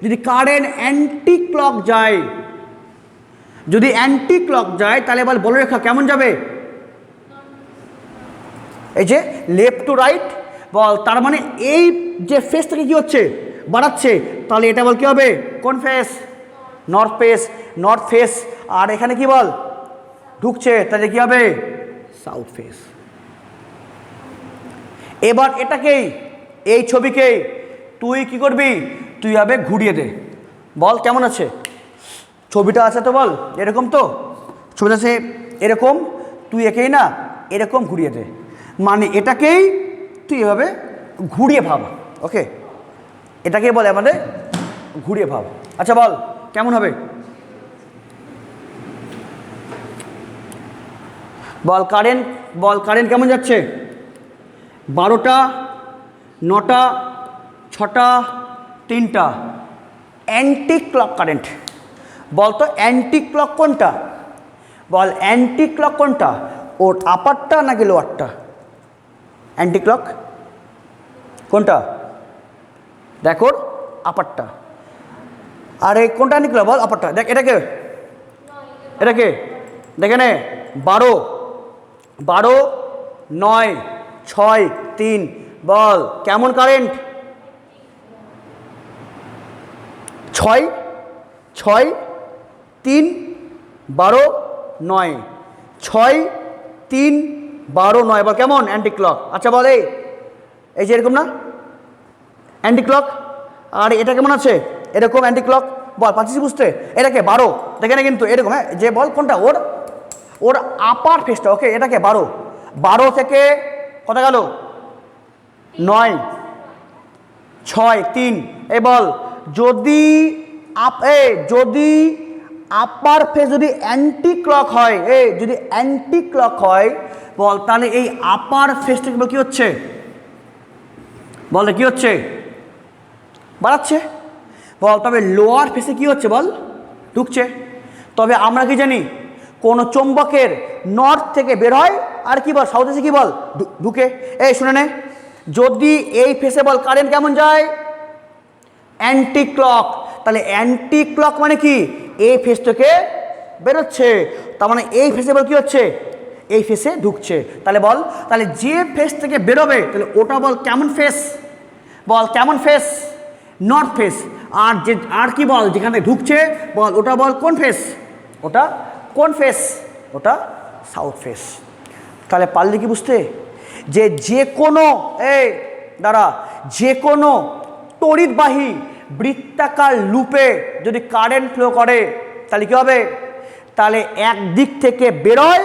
যদি কারেন্ট অ্যান্টি ক্লক যায়, তাহলে বল বলরেখা কেমন যাবে? এই যে লেফট টু রাইট। বল তার মানে এই যে ফেস থেকে কি হচ্ছে? বাড়াচ্ছে। তাহলে এটা বল কি হবে? কোন ফেস? North face. আর এখানে কি বল? ঢুকছে, তাহলে কি হবে? South face. এবার এটাকেই, এই ছবিকে তুই কি করবি? তুই হবে ঘুরিয়ে দে। বল কেমন আছে? ছবিটা আছে তো বল, এরকম তো ছবিটা আছে এরকম, তুই একেই না এরকম ঘুরিয়ে দে, মানে এটাকেই তুই এভাবে ঘুরিয়ে ভাব। ওকে, এটাকেই বলে আমাদের ঘুরিয়ে ভাব। আচ্ছা বল কেমন হবে, বল কারেন্ট কেমন যাচ্ছে? 12টা, 9টা, 6টা, 3টা। Anti clock current. বল তো অ্যান্টি ক্লক কোনটা? বল অ্যান্টি ক্লক কোনটা, ওর আপারটা নাকি লোয়ারটা? অ্যান্টি ক্লক কোনটা? দেখো আপারটা। আর এই কোনটা অ্যান্টি ক্লক বল? আপারটা। দেখ এটাকে দেখে নে, 12, 9, 6, 3। বল কেমন কারেন্ট? 6, 3, 12, 9, 6, 3, 12, 9। বল কেমন অ্যান্টি ক্লক? আচ্ছা বল এই যে এরকম না অ্যান্টি ক্লক, আর এটা কেমন আছে এরকম অ্যান্টি ক্লক। বল পাচ্ছিস বুঝতে? এটাকে 12 দেখে না কিন্তু এরকম, হ্যাঁ যে বল কোনটা ওর আপার ফেসটা। ওকে, এটাকে 12 থেকে কত গেল? 9, 6, 3। এই বল যদি আপার ফেস যদি অ্যান্টি ক্লক হয়, যদি অ্যান্টি ক্লক হয় বল, তাহলে এই আপার ফেসটা কি হচ্ছে? বল কি হচ্ছে? বাড়াচ্ছে। বল তবে লোয়ার ফেসে কি হচ্ছে বল? ঢুকছে। তবে আমরা কি জানি, কোন চৌম্বকের নর্থ থেকে বের হয় আর কি বল সাউথ এসে কি বল ঢুকে। শুনে নে, যদি এই ফেসে বল কারেন্ট কেমন যায়? Anti clock. তাহলে অ্যান্টি ক্লক মানে কি? এই ফেস থেকে বেরোচ্ছে, তার মানে এই ফেসে বল কি হচ্ছে? এই ফেসে ঢুকছে। তাহলে বল, তাহলে যে ফেস থেকে বেরোবে তাহলে ওটা বল কেমন ফেস? বল কেমন ফেস? North face. আর কি বল যেখানে ঢুকছে বল ওটা বল কোন ফেস? ওটা কোন ফেস? ওটা সাউথ ফেস। তাহলে পারলে কি বুঝতে, যে কোনো যে কোনো তড়িৎবাহী বৃত্তাকার লুপে যদি কারেন্ট ফ্লো করে তাহলে কী হবে? তাহলে এক দিক থেকে বেরোয়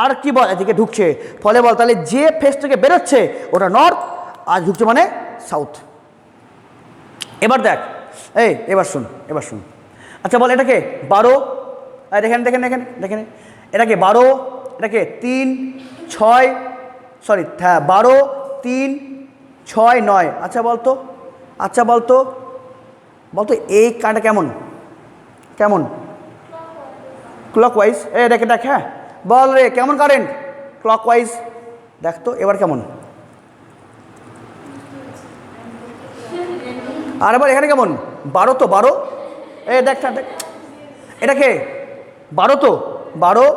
আর কি বল এদিকে ঢুকছে। ফলে বল তাহলে যে ফেস থেকে বেরোচ্ছে ওটা নর্থ, আর ঢুকছে মানে সাউথ। এবার দেখ, এবার শুন। আচ্ছা বল এটাকে 12, দেখেন এটাকে 12, এটাকে 3, 6, সরি হ্যাঁ 12, 3, 6, 9। আচ্ছা বলতো এই কারেন্টটা কেমন? ক্লকওয়াইজ। দেখ হ্যাঁ বল রে কেমন কারেন্ট? ক্লকওয়াইজ। দেখ তো এবার কেমন? আর এবার এখানে কেমন? 12 তো 12। দেখ এটাকে 12 তো 12,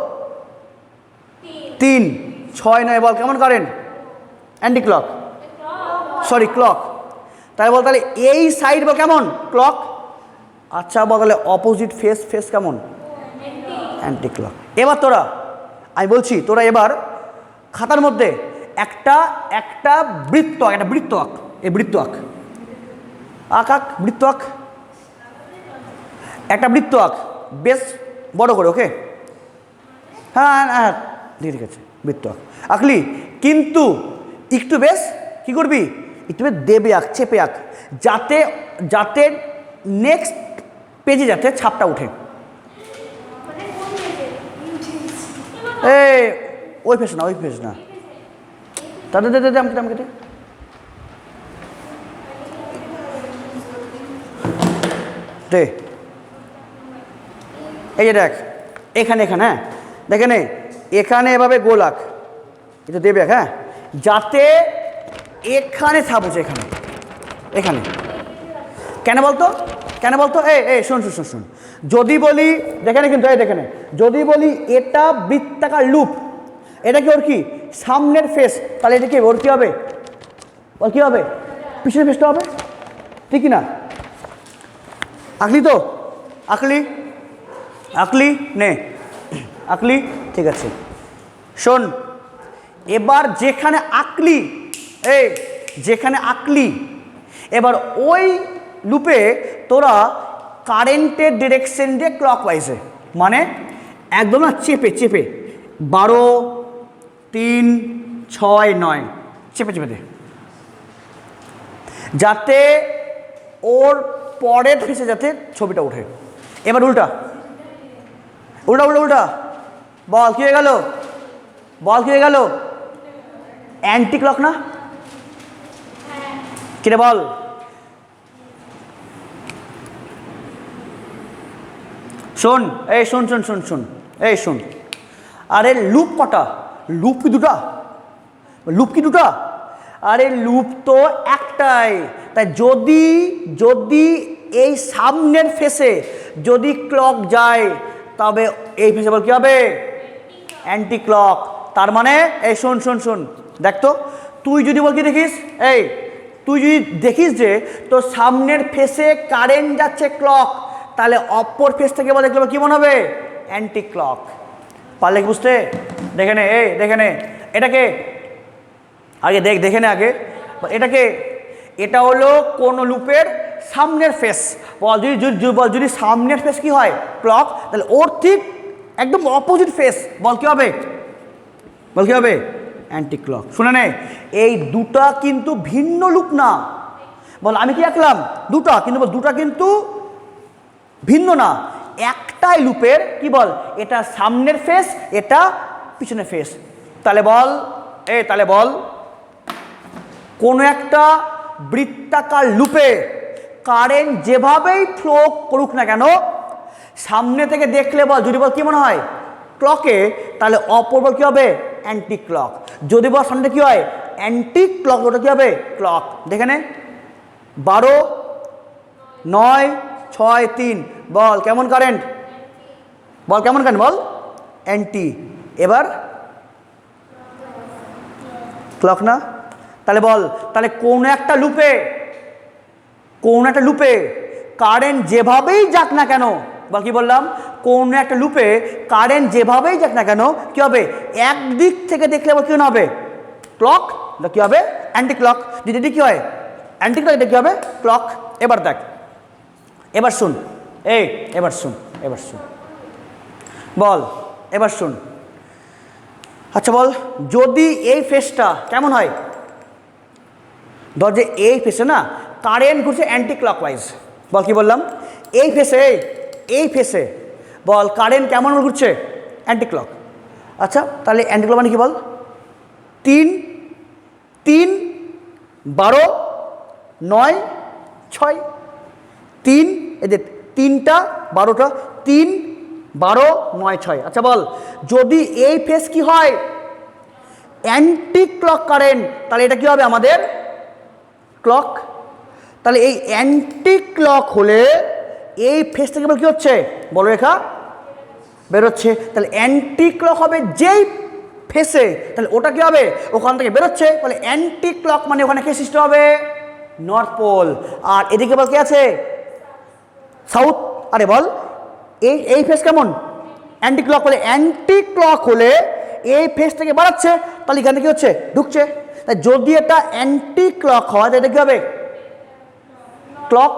3, 6, 9। বল কেমন current? Anti clock, sorry clock. তাই বল তাহলে এই সাইড বল কেমন? ক্লক। আচ্ছা বল তাহলে অপোজিট ফেস কেমন? Anti clock. এবার আমি বলছি তোরা এবার খাতার মধ্যে একটা বৃত্ত আঁক। এই বৃত্ত আঁক, একটা বৃত্ত আঁক বেশ বড় করে। ওকে, হ্যাঁ ঠিক আছে, বৃত্ত আঁকলি, কিন্তু একটু বেশ কি করবি? একটু বেশ দেবে আঁক, চেপে আঁক, যাতে নেক্সট পেজে যাতে ছাপটা উঠে। ওই ফেস না তাদের আমাকে দে। এই যে দেখ এখানে হ্যাঁ দেখে নে, এখানে এভাবে গোল আঁক, এটা দেবে হ্যাঁ, যাতে এখানে ছাপ হচ্ছে, এখানে। কেন বলতো? শোন, যদি বলি দেখে নে, কিন্তু দেখে নে, যদি বলি এটা বৃত্তাকার লুপ, এটা কি ওর কি সামনের ফেস, তাহলে এটা কি ওর কি হবে? ওর কি হবে? পিছনের ফেসটা হবে, ঠিক না? আঁকলি তো? আঁকলি নে, আঁকলি, ঠিক আছে। শোন, এবার যেখানে আঁকলি এবার ওই লুপে তোরা কারেন্টের ডিরেকশন দিয়ে ক্লক ওয়াইজে, মানে একদম না চেপে চেপে 12, 3, 6, 9 চেপে চেপে দে, যাতে ওর পরের ফেসে যাতে ছবিটা ওঠে। এবার উল্টা উল্টা উল্টা উল্টা, বল কি হয়ে গেল, বল কি হয়ে গেল, অ্যান্টি ক্লক না কিরে বল। শোন এই শোন শোন শোন শোন এই শোন, আরে লুপ কটা, লুপ কি দুটা, লুপ কি দুটা, আরে লুপ তো একটাই। তাই যদি যদি এই সামনের ফেসে যদি ক্লক যায় তবে এই ফেসে বল কী হবে, অ্যান্টি ক্লক। তার মানে এই শোন শোন শোন দেখ তো, তুই যদি বল কি দেখিস, এই তুই যদি দেখিস যে তোর সামনের ফেসে কারেন্ট যাচ্ছে ক্লক, তাহলে অপর ফেস থেকে বল দেখলে কী মনে হবে, অ্যান্টি ক্লক। পারলে কি বুঝতে, দেখে নে, এই দেখে নে এটাকে আগে, দেখে নে আগে এটাকে, এটা হলো কোন লুপের সামনের ফেস, বল যদি সামনের ফেস কি হয় ক্লক, তাহলে ওর ঠিক একদম অপোজিট ফেস বল কি হবে, বল কি হবে, অ্যান্টি ক্লক। শুনে নে, এই দুটা কিন্তু ভিন্ন লুপ না, বল আমি কি আঁকলাম দুটা, কিন্তু বল দুটা কিন্তু ভিন্ন না, একটাই লুপের কি বল, এটা সামনের ফেস এটা পিছনের ফেস। তাহলে বল তাহলে বল কোনো একটা বৃত্তাকার লুপে কারেন্ট যেভাবেই ফ্লো করুক না কেন, সামনে থেকে দেখলে বল যদি বল কি মনে হয় ক্লকে, তাহলে অপর বল কী হবে, অ্যান্টি ক্লক। যদি বল সামনে কী হয় অ্যান্টি ক্লক, ওটা কী হবে ক্লক। দেখে নে 12, 9, 6, 3 বল কেমন কারেন্ট, বল কেমন কারেন্ট, বল অ্যান্টি। এবার ক্লক না, তাহলে বল তাহলে কোন একটা লুপে কারেন্ট যেভাবেই যাক না কেন, বল কি বললাম, কোন একটা লুপে কারেন্ট যেভাবেই যাক না কেন কি হবে, একদিক থেকে দেখলে বল কি হবে ক্লক, কি হবে অ্যান্টি ক্লক। যদি এটি কি হয় অ্যান্টি ক্লক, এটা কি হবে ক্লক। এবার দেখ, এবার শুন, এবার শুন বল, এবার শুন, আচ্ছা বল যদি এই ফেসটা কেমন হয়, ধর যে এই ফেসে না কারেন্ট ঘুরছে অ্যান্টি ক্লকওয়াইজ, বল কি বললাম, এই ফেসে বল কারেন্ট কেমন ঘুরছে অ্যান্টি ক্লক। আচ্ছা তাহলে অ্যান্টি ক্লক মানে কি বল, 3, 12, 9, 6, 3 এদের 3টা 12টা, 3, 12, 9, 6। আচ্ছা বল যদি এই ফেস কি হয় অ্যান্টি ক্লক কারেন্ট, তাহলে এটা কি হবে আমাদের ক্লক। তাহলে এই অ্যান্টি ক্লক হলে এই ফেস থেকে বল কী হচ্ছে বলো রেখা বেরোচ্ছে, তাহলে অ্যান্টি ক্লক হবে যেই ফেসে, তাহলে ওটা কী হবে ওখান থেকে বেরোচ্ছে, তাহলে অ্যান্টি ক্লক মানে ওখানে কে সৃষ্টি হবে, নর্থ পোল। আর এদিকে বল কে আছে সাউথ। আরে বল এই ফেস কেমন অ্যান্টি ক্লক, বলে অ্যান্টি ক্লক হলে এই ফেস থেকে বাড়াচ্ছে, তাহলে এখানে কী হচ্ছে ঢুকছে। তাই যদি এটা অ্যান্টি ক্লক হয় তাহলে এটা কী হবে ক্লক,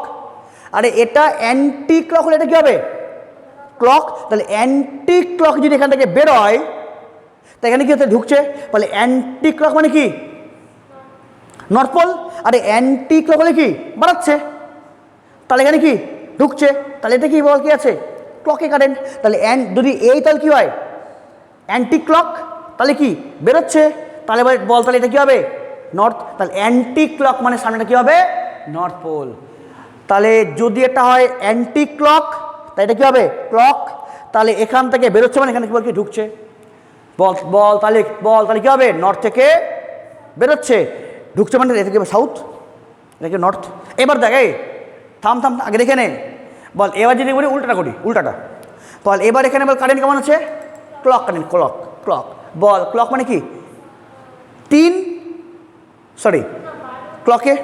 আরে এটা অ্যান্টি ক্লক হলে এটা কী হবে ক্লক। তাহলে অ্যান্টি ক্লক যদি এখান থেকে বেরোয় তা এখানে কী হচ্ছে ঢুকছে, বলে অ্যান্টি ক্লক মানে কি নর্থ পোল, আরে অ্যান্টি ক্লক হলে কি বাড়াচ্ছে, তাহলে এখানে কি ঢুকছে, তাহলে এটা কি বল কি আছে ক্লকে কারেন্ট। তাহলে যদি এই তাহলে কী হয় অ্যান্টি ক্লক, তাহলে কি বেরোচ্ছে, তাহলে বল তাহলে এটা কী হবে নর্থ, তাহলে অ্যান্টি ক্লক মানে সামনেটা কী হবে নর্থ পোল। তাহলে যদি এটা হয় অ্যান্টি ক্লক তাহলে এটা কী হবে ক্লক, তাহলে এখান থেকে বেরোচ্ছে মানে এখানে কি বল কি ঢুকছে, বল তাহলে কী হবে নর্থ থেকে বেরোচ্ছে, ঢুকছে মানে এটা কি সাউথ, এটা কি নর্থ। এবার দেখ থাম আগে দেখে নে, বল এবার যদি বলি উল্টাটা করি, উল্টাটা বল এবার এখানে বল কারেন্ট কেমন আছে ক্লক কারেন্ট, ক্লক বল ক্লক মানে কি 3 ক্লকে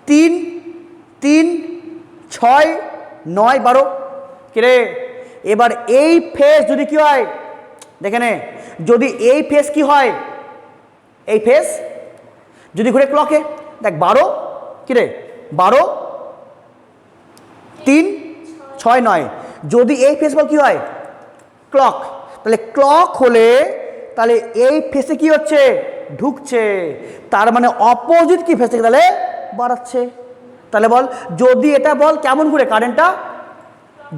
3, 6, 9, 12 কিরে। এবার এই ফেস যদি কি হয় দেখে নে, যদি এই ফেস কি হয় এই ফেস যদি ঘুরে ক্লকে দেখ 12 কিরে 12, 3, 6 9। যদি এই ফেস বল কি হয় ক্লক, তাহলে ক্লক হলে তাহলে এই ফেসে কি হচ্ছে ঢুকছে, তার মানে অপোজিট কি ফেস থেকে তাহলে বাড়াচ্ছে। তাহলে বল যদি এটা বল কেমন ঘুরে কারেন্টটা,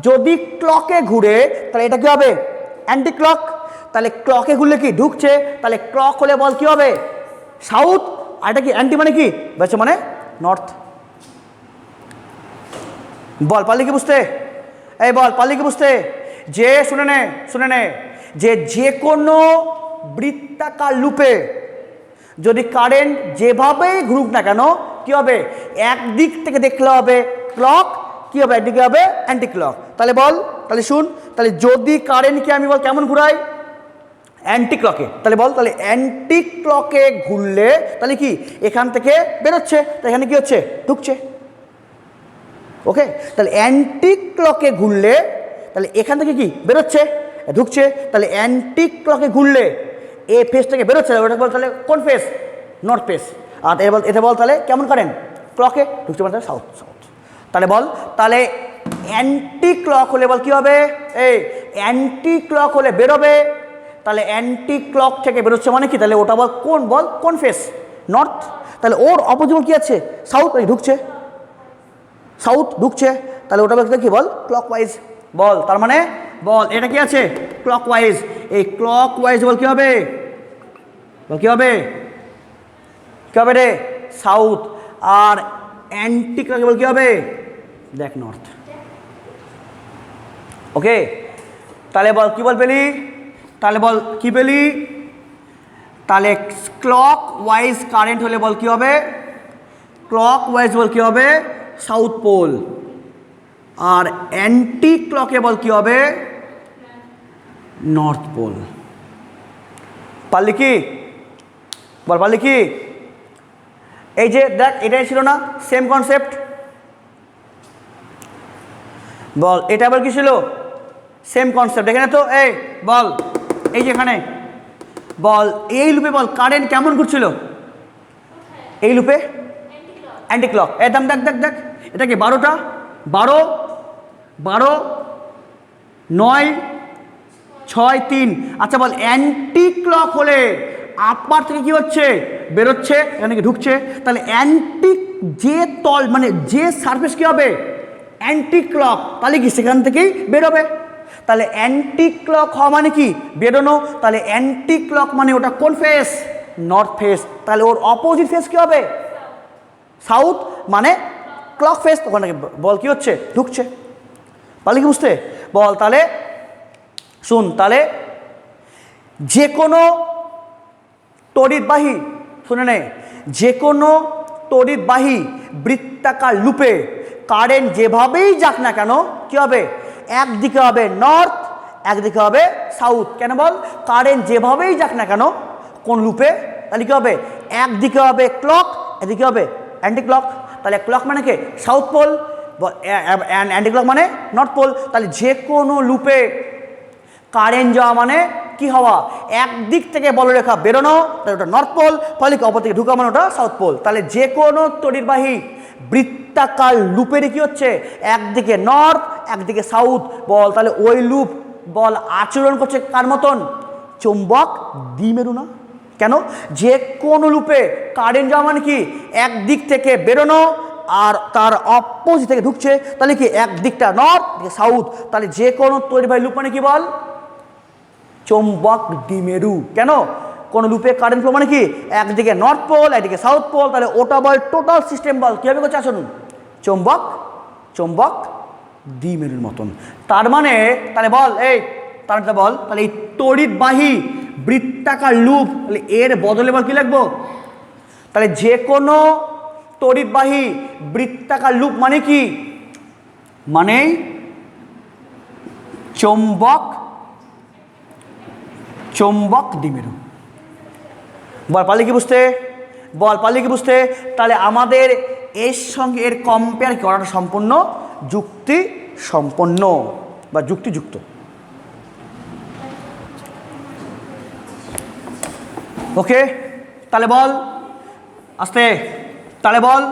যদি ক্লকে ঘুরে তাহলে এটা কি হবে অ্যান্টি ক্লক, তাহলে ক্লকে ঘুরলে কি ঢুকছে, তাহলে ক্লক হলে বল কি হবে সাউথ, আর এটা কি অ্যান্টি মানে কি বেছে মানে নর্থ। বল পারলি কি বুঝতে, এই বল পারলি কি বুঝতে, যে শুনে নে যে কোনো বৃত্তাকার লুপে যদি কারেন্ট যেভাবেই ঘুরুক না কেন কি হবে, একদিক থেকে দেখলে হবে ক্লক, কি হবে একদিকে হবে অ্যান্টি ক্লক। তাহলে বল, তাহলে শুন, তাহলে যদি কারেন্টকে আমি বল কেমন ঘুরাই অ্যান্টি ক্লকে, তাহলে বল তাহলে অ্যান্টি ক্লকে ঘুরলে তাহলে কি এখান থেকে বেরোচ্ছে, তো এখানে কি হচ্ছে ঢুকছে। ওকে, তাহলে অ্যান্টি ক্লকে ঘুরলে তাহলে এখান থেকে কি বেরোচ্ছে ঢুকছে, তাহলে অ্যান্টি ক্লকে ঘুরলে এ ফেস থেকে বেরোচ্ছে, ওটা বল তাহলে কোন ফেস নর্থ ফেস। আর এটা বল তাহলে কেমন কারেন্ট ক্লকে ঢুকছে মানে সাউথ সাউথ। তাহলে বল তাহলে অ্যান্টি ক্লক হলে বল কি হবে, এই অ্যান্টি ক্লক হলে বেরোবে, তাহলে অ্যান্টি ক্লক থেকে বেরোচ্ছে মানে কি, তাহলে ওটা বল কোন ফেস নর্থ, তাহলে ওর অপোজিট কি আছে সাউথ, ঢুকছে সাউথ ঢুকছে, তাহলে ওটা বলতে কি বল ক্লক ওয়াইজ। বল তার মানে বল এটা কি আছে ক্লক ওয়াইজ, এই ক্লক ওয়াইজ বল কি হবে, বল কি হবে রে সাউথ, আর অ্যান্টি ক্লক বল কি হবে দেখ নর্থ। ওকে, তাহলে বল কি বল পেলি, তাহলে বল কি পেলি, তাহলে ক্লক ওয়াইজ কারেন্ট হলে বল কি হবে, ক্লক ওয়াইজ বল কি হবে সাউথ পোল, আর অ্যান্টি ক্লকে বল কি হবে নর্থ পোল। পারলি কি বল, পারলি কি, এই যে দেখ এটাই ছিল না সেম কনসেপ্ট, বল এটা আবার কি ছিল সেম কনসেপ্ট এখানে তো, এই বল এই যে এখানে বল এই লুপে বল কারেন্ট কেমন ঘুরছিল, এই লুপে অ্যান্টি ক্লক, একদম দেখ দেখ দেখ এটা কি 12টা 12 12 9 6 3। আচ্ছা বল অ্যান্টি ক্লক হলে আপার থেকে কি হচ্ছে বেরোচ্ছে, এখানে কি ঢুকছে, তাহলে অ্যান্টি যে তল মানে যে সারফেস কি হবে অ্যান্টি ক্লক, তাহলে কি সেখান থেকেই বেরোবে, তাহলে অ্যান্টি ক্লক হওয়া মানে কি বেরোনো, তাহলে অ্যান্টি ক্লক মানে ওটা কোন ফেস নর্থ ফেস, তাহলে ওর অপোজিট ফেস কি হবে সাউথ মানে ক্লক ফেস, ওখানে বল কি হচ্ছে ঢুকছে। পারলি কি বুঝতে, বল তাহলে শুন, তাহলে যে কোনো তড়িৎবাহী শুনে নে, যে কোনো তড়িৎবাহী বৃত্তাকার লুপে কারেন্ট যেভাবেই যাক না কেন কি হবে একদিকে হবে নর্থ একদিকে হবে সাউথ। কেন বল, কারেন্ট যেভাবেই যাক না কেন কোন লুপে তাহলে কি হবে একদিকে হবে ক্লক এদিকে হবে অ্যান্টি ক্লক, তাহলে ক্লক মানে কি সাউথ পোল, অ্যান্টি ক্লক মানে নর্থ পোল। তাহলে যে কোনো লুপে কারেন্ট যাওয়া মানে কি হওয়া একদিক থেকে বলরেখা বেরোনো, তাহলে ওটা নর্থ পোল, ফলে অপর থেকে ঢুকা মানে ওটা সাউথ পোল। তাহলে যে কোনো তড়িৎবাহী বৃত্তাকার লুপেরই কি হচ্ছে একদিকে নর্থ একদিকে সাউথ। বল তাহলে ওই লুপ বল আচরণ করছে কার মতন চুম্বক দ্বিমেরু না, কেন যে কোনো লুপে কারেন্ট যাওয়া মানে কি একদিক থেকে বেরোনো আর তার অপোজিট থেকে ঢুকছে, তাহলে কি একদিকটা নর্থ সাউথ, তাহলে যে কোনো তড়িৎবাহী লুপ মানে কি বল চুম্বক দ্বিমেরু। কেন কোন লুপে কারেন্ট ফ্লো মানে কি একদিকে নর্থ পোল একদিকে সাউথ পোল, তাহলে ওটা বল টোটাল সিস্টেম বল কীভাবে করছে আসুন চুম্বক চুম্বক দ্বিমেরুর মতন। তার মানে তাহলে বল এই তার বল তাহলে এই তড়িৎবাহী বৃত্তাকার লুপ তাহলে এর বদলে বল কি লিখবো, তাহলে যে কোনো তড়িৎবাহী বৃত্তাকার লুপ মানে কি মানে চুম্বক চুম্বক দ্বিমেরু। বল পারলি কি বুঝতে, বল পারলি কি বুঝতে, তাহলে আমাদের এর সঙ্গে এর কম্পেয়ার করাটা সম্পূর্ণ যুক্তি সম্পন্ন বা যুক্তিযুক্ত। ওকে, তাহলে বল আস্তে, তাহলে বল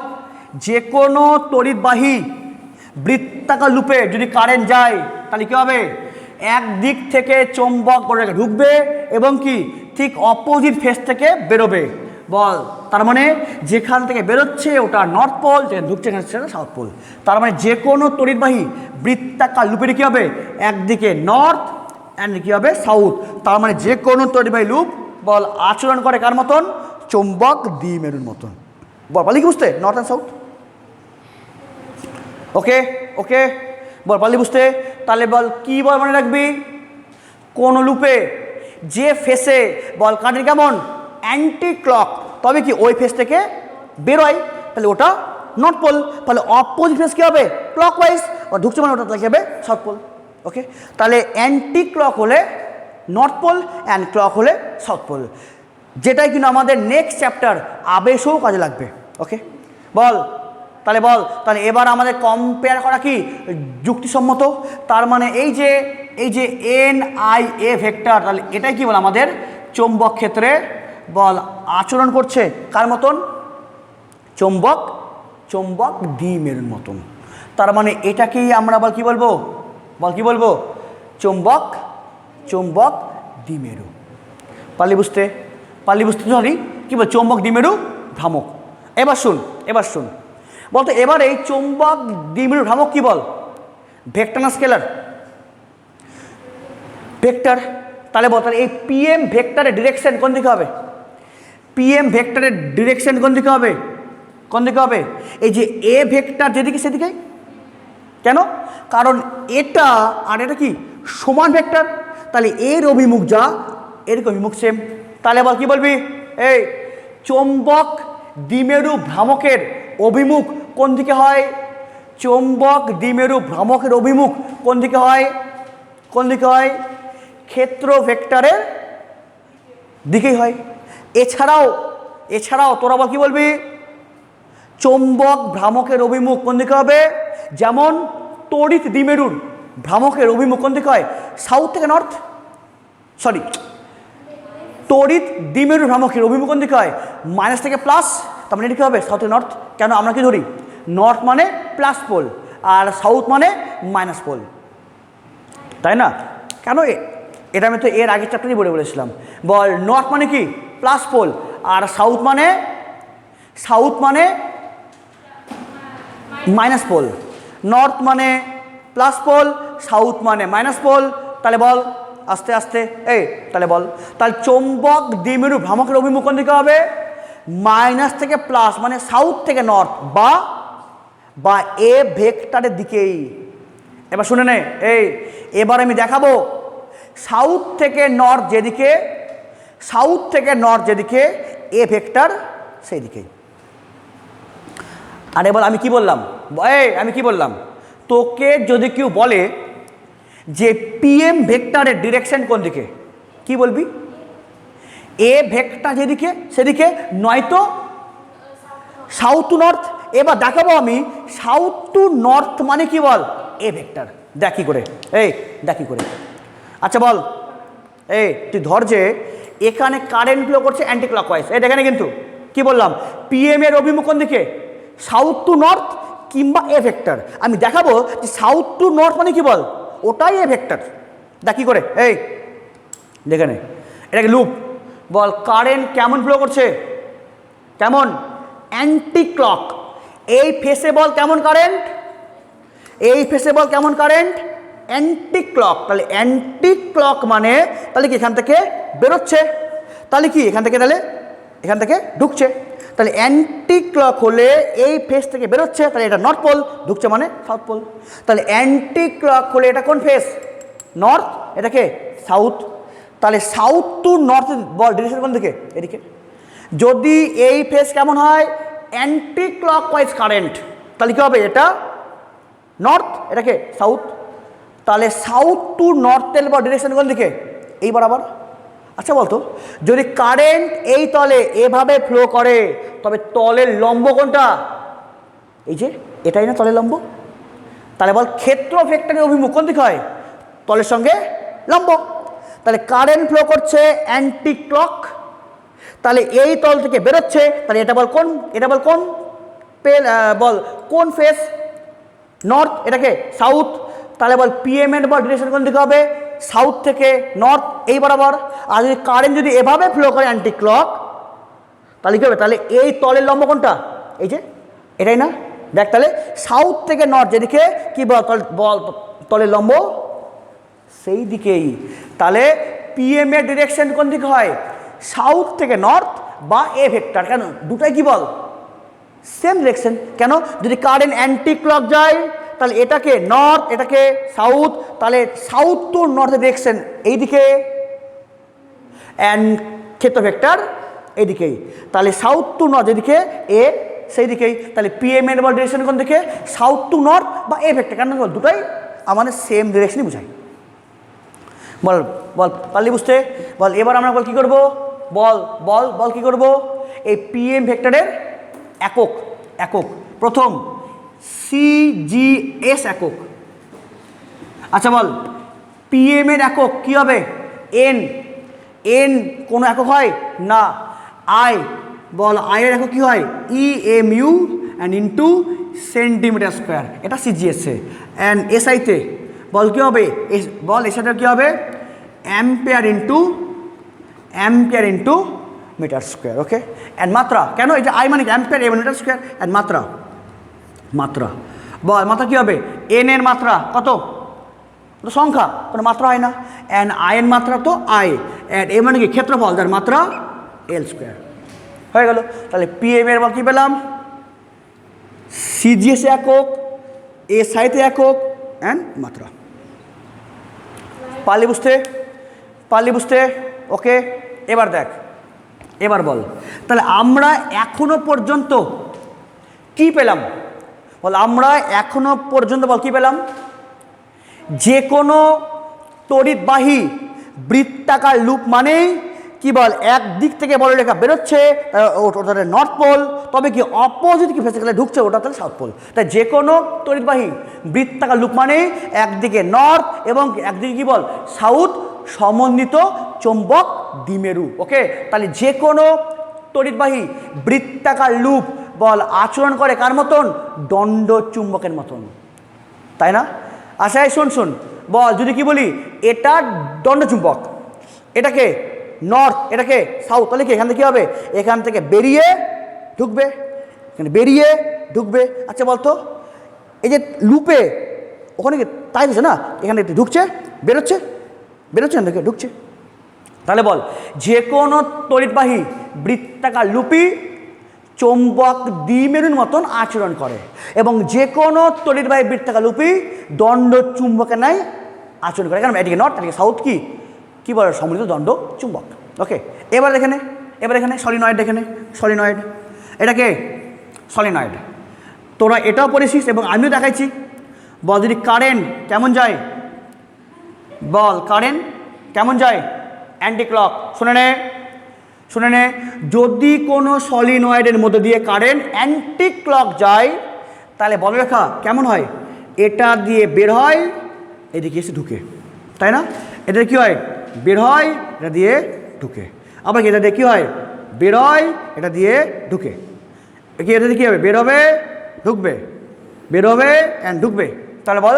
যে কোনো তড়িৎবাহী বৃত্তাকার লুপে যদি কারেন্ট যায় তাহলে কী হবে, এক দিক থেকে চৌম্বক বলটাকে ঢুকবে এবং কি ঠিক অপোজিট ফেস থেকে বেরোবে। বল তার মানে যেখান থেকে বেরোচ্ছে ওটা নর্থ পোল, যেখানে ঢুকছে সেটা সাউথ পোল। তার মানে যে কোনো তড়িৎবাহী বৃত্তাকার লুপের কী হবে, একদিকে নর্থ অ্যান্ড কী হবে সাউথ। তার মানে যে কোনো তড়িৎবাহী লুপ বল আচরণ করে কার মতন, চৌম্বক দ্বিমেরুর মতন। বল পারলি কি বুঝতে, নর্থ অ্যান্ড সাউথ? ওকে ওকে, বল পারলি বুঝতে? তাহলে বল কি বল মনে রাখবি, কোন লুপে যে ফেসে বল কারেন্ট কেমন অ্যান্টি ক্লক, তবে কি ওই ফেস থেকে বেরোয়, তাহলে ওটা নর্থ পোল। তাহলে অপোজিট ফেস কী হবে, ক্লক ওয়াইজ, আর ঢুকছে মানে ওটা তাহলে হবে সাউথ পোল। ওকে, তাহলে অ্যান্টি ক্লক হলে নর্থ পোল অ্যান্ড ক্লক হলে সাউথ পোল, যেটাই কিন্তু আমাদের নেক্সট চ্যাপ্টার আবেশও কাজে লাগবে। ওকে বল, তাহলে বল তাহলে এবার আমাদের কম্পেয়ার করা কি যুক্তিসম্মত। তার মানে এই যে এন আই এ ভেক্টর, তাহলে এটাই কি বল আমাদের চৌম্বক ক্ষেত্রে বল আচরণ করছে কার মতন, চৌম্বক দ্বিমেরুর মতন। তার মানে এটাকেই আমরা বল কি বলবো, চৌম্বক দ্বিমেরু। পারলি বুঝতে সরি কী বল, চৌম্বক দ্বিমেরু ভ্রামক। এবার শুন বলতো, এবার এই চৌম্বক দ্বিমেরু ভ্রামক কি বল, ভেক্টর না স্কেলার? ভেক্টর। তাহলে বল তাহলে এই পিএম ভেক্টরের ডিরেকশন কোন দিকে হবে, কোন দিকে হবে, এই যে এ ভেক্টর যেদিকে সেদিকে। কেন, কারণ এটা আর এটা কি সমান ভেক্টর, তাহলে এর অভিমুখ যা এর অভিমুখ সেম। তাহলে বল কি বলবি, এই চৌম্বক দ্বিমেরু ভ্রামকের অভিমুখ কোন দিকে হয়, চৌম্বক দ্বিমেরু ভ্রামকের অভিমুখ কোন দিকে হয়, ক্ষেত্র ভেক্টরের দিকেই হয়। এছাড়াও তোরা বল কি বলবি, চৌম্বক ভ্রামকের অভিমুখ কোন দিকে হবে, যেমন তড়িৎ দ্বিমেরুর ভ্রামকের অভিমুখ কোন দিকে হয়, সাউথ থেকে নর্থ, তড়িৎ দ্বিমেরুর ভ্রামকের অভিমুখ কোন দিকে হয়, মাইনাস থেকে প্লাস। তার মানে এটা কী হবে, সাউথ থেকে নর্থ। কেন, আমরা কি ধরি, নর্থ মানে প্লাস পোল আর সাউথ মানে মাইনাস পোল, তাই না? কেন, এটা আমি তো এর আগের চ্যাপ্টারই বলেছিলাম। বল নর্থ মানে কি প্লাস পোল আর সাউথ মানে মাইনাস পোল। নর্থ মানে প্লাস পোল, সাউথ মানে মাইনাস পোল। তাহলে বল আস্তে আস্তে, তাহলে বল তাহলে চৌম্বক দ্বিমেরু ভ্রামকের অভিমুখ কোন দিকে হবে, মাইনাস থেকে প্লাস মানে সাউথ থেকে নর্থ বা এ ভেক্টরের দিকেই। এবার শুনে নে, এবার আমি দেখাবো সাউথ থেকে নর্থ যেদিকে এ ভেক্টর সেই দিকেই। আর এবার আমি কি বললাম, তোকে যদি কেউ বলে যে পিএম ভেক্টরের ডিরেকশন কোন দিকে, কি বলবি, এ ভেক্টর যেদিকে সেদিকে, নয়তো সাউথ টু নর্থ। এবার দেখাবো আমি সাউথ টু নর্থ মানে কি বল, এ ভেক্টর। দেখি করে আচ্ছা বল, তুই ধর যে এখানে কারেন্ট ফ্লো করছে অ্যান্টি ক্লকওয়াইজ, এখানে কিন্তু কি বললাম, পিএম এর অভিমুখ কোন দিকে, সাউথ টু নর্থ কিংবা এ ভেক্টর। আমি দেখাবো যে সাউথ টু নর্থ মানে কি বল, ওটাই এ ভেক্টর। দেখি করে, দেখে নে, এটাকে লুপ। বল কারেন্ট কেমন ফ্লো করছে, কেমন অ্যান্টি ক্লক। এই ফেসে বল কেমন কারেন্ট, অ্যান্টি ক্লক। তাহলে অ্যান্টি ক্লক মানে তাহলে কি এখান থেকে বেরোচ্ছে, তাহলে কি এখান থেকে ঢুকছে। তাহলে অ্যান্টি ক্লক হলে এই ফেস থেকে বেরোচ্ছে, তাহলে এটা নর্থ পোল, ঢুকছে মানে সাউথ পোল। তাহলে অ্যান্টি ক্লক হলে এটা কোন ফেস, নর্থ, এটাকে সাউথ। তাহলে সাউথ টু নর্থ বল ডিরেকশন কোন দিকে, এদিকে। যদি এই ফেস কেমন হয়, অ্যান্টি ক্লকওয়াইজ কারেন্ট, তাহলে কি হবে, এটা নর্থ, এটাকে সাউথ। তাহলে সাউথ টু নর্থের বল ডিরেকশন কোন দিকে, এই বরাবর। আচ্ছা বলতো, যদি কারেন্ট এই তলে এভাবে ফ্লো করে তবে তলের লম্ব কোনটা, এই যে এটাই না তলের লম্ব। তাহলে বল ক্ষেত্র ভেক্টরের অভিমুখ কোন দিকে হয়, তলের সঙ্গে লম্ব। তাহলে কারেন্ট ফ্লো করছে অ্যান্টি ক্লক, তাহলে এই তল থেকে বেরোচ্ছে, তাহলে এটা বল কোন, বল কোন ফেস, নর্থ, এটাকে সাউথ, তাহলে বল পিএম এর বল ডিরেকশন কোন দিকে হবে? সাউথ থেকে নর্থ, এই বরাবর। আর যদি কারেন্ট যদি এভাবে ফ্লো করে অ্যান্টি ক্লক, তাহলে কী হবে? তাহলে এই তলের লম্ব কোনটা? এই যে এটাই না? দেখ, তাহলে সাউথ থেকে নর্থ যেদিকে কি বল তলের লম্ব সেই দিকেই। তাহলে পিএম এর ডিরেকশন কোন দিকে হয়? সাউথ থেকে নর্থ বা এ ভেক্টর। কেন? দুটাই কি বল? Same direction. কেন? যদি কারেন্ট অ্যান্টি ক্লক যায় তাহলে এটাকে নর্থ, এটাকে সাউথ, তাহলে সাউথ টু নর্থের ডিরেকশন এইদিকে, অ্যান্ড ক্ষেত্র ভেক্টর এইদিকেই। তাহলে সাউথ টু নর্থ যেদিকে এ সেই দিকেই। তাহলে পিএম এর বল ডিরেকশন কোন দিকে? সাউথ টু নর্থ বা এ ভেক্টর। কেন? দুটাই আমাদের সেম ডিরেকশনই বোঝায়। বল বল পারলি বুঝতে? বল এবার আমরা বল কী করবো? বল বল বল কী করবো? এই পিএম ভেক্টরের একক একক প্রথম সিজিএস একক। আচ্ছা বল পিএম এর একক কী হবে? এন। এন কোনো একক হয় না। আই, বল আয়ের একক কী হয়? EMU and into centimetre square, এটা সিজিএসে। অ্যান্ড এসআইতে বল কী হবে? বল এসআইটা কী হবে? Ampere into metre square. Okay. And মাত্রা, কেন? এটা আই মানে ampere, A metre square. And মাত্রা, মাত্রা বল মাত্রা কী হবে? এন এর মাত্রা কত? তো সংখ্যা, কোনো মাত্রা হয় না। অ্যান্ড আয়ের মাত্রা তো আই, অ্যান্ড এ মানে কি? ক্ষেত্রফল, যার মাত্রা এল স্কোয়ার। হয়ে গেল। তাহলে পিএম এর বল কী পেলাম? সিজিএস একক, এসআইতে একক, অ্যান্ড মাত্রা। পারলি বুঝতে? পারলি বুঝতে? ওকে। এবার দেখ, এবার বল তাহলে আমরা এখনো পর্যন্ত কি পেলাম? বল আমরা এখনো পর্যন্ত বল কি পেলাম? যে কোনো তড়িৎবাহী বৃত্তাকার লুপ মানেই কি বল? এক দিক থেকে বলরেখা বেরোচ্ছে ওটা নর্থ পোল, তবে কি অপোজিট কি ফেসে ঢুকছে ওটা তাহলে সাউথ পোল। তাই যে কোনো তড়িৎবাহী বৃত্তাকার লুপ মানেই একদিকে নর্থ এবং একদিকে কি বল? সাউথ সমন্বিত চৌম্বক দ্বিমেরু। ওকে। তাহলে যে কোনো তড়িৎবাহী বৃত্তাকার লুপ বল আচরণ করে কার মতন? দণ্ড চুম্বকের মতন, তাই না? আচ্ছা শোন শোন, বল যদি কি বলি এটা দণ্ড চুম্বক, এটাকে নর্থ, এটাকে সাউথ, তাহলে কি এখান থেকে কী হবে? এখান থেকে বেরিয়ে ঢুকবে, এখানে বেরিয়ে ঢুকবে। আচ্ছা বলতো এই যে লুপে ওখানে কি তাই হচ্ছে না? এখানে ঢুকছে বেরোচ্ছে, বেরোচ্ছে এখান থেকে ঢুকছে। তাহলে বল যে কোনো তড়িৎবাহী বৃত্তাকার লুপই চৌম্বক দ্বিমেরুর মতন আচরণ করে এবং যে কোনো তড়িৎবাহী বৃত্তাকার লুপই দণ্ড চুম্বকের ন্যায় আচরণ করে। কারণ এদিকে নর্থ, এদিকে সাউথ কি কি বলে? সম্মিলিত দণ্ড চুম্বক। ওকে। এবার এখানে সলিনয়েড, এখানে সলিনয়েড, এটাকে সলিনয়েড। তোরা এটাও পড়েছিস এবং আমিও দেখাইছি। বল যদি কারেন্ট কেমন যায়? বল কারেন্ট কেমন যায়? Anti clock. শুনে নে, যদি কোনো সলিনয়েডের মধ্যে দিয়ে কারেন্ট অ্যান্টি ক্লক যায় তাহলে বলরেখা কেমন হয়? এটা দিয়ে বের হয়, এদিকে এসে ঢুকে, তাই না? এটা কী হয়? বের হয়, এটা দিয়ে ঢুকে। আবার এটা দিয়ে কী হয়? বের হয়, এটা দিয়ে ঢুকে। কি এটা দিয়ে কী হবে? বের হবে, ঢুকবে, বের হবে অ্যান্ড ঢুকবে। তাহলে বল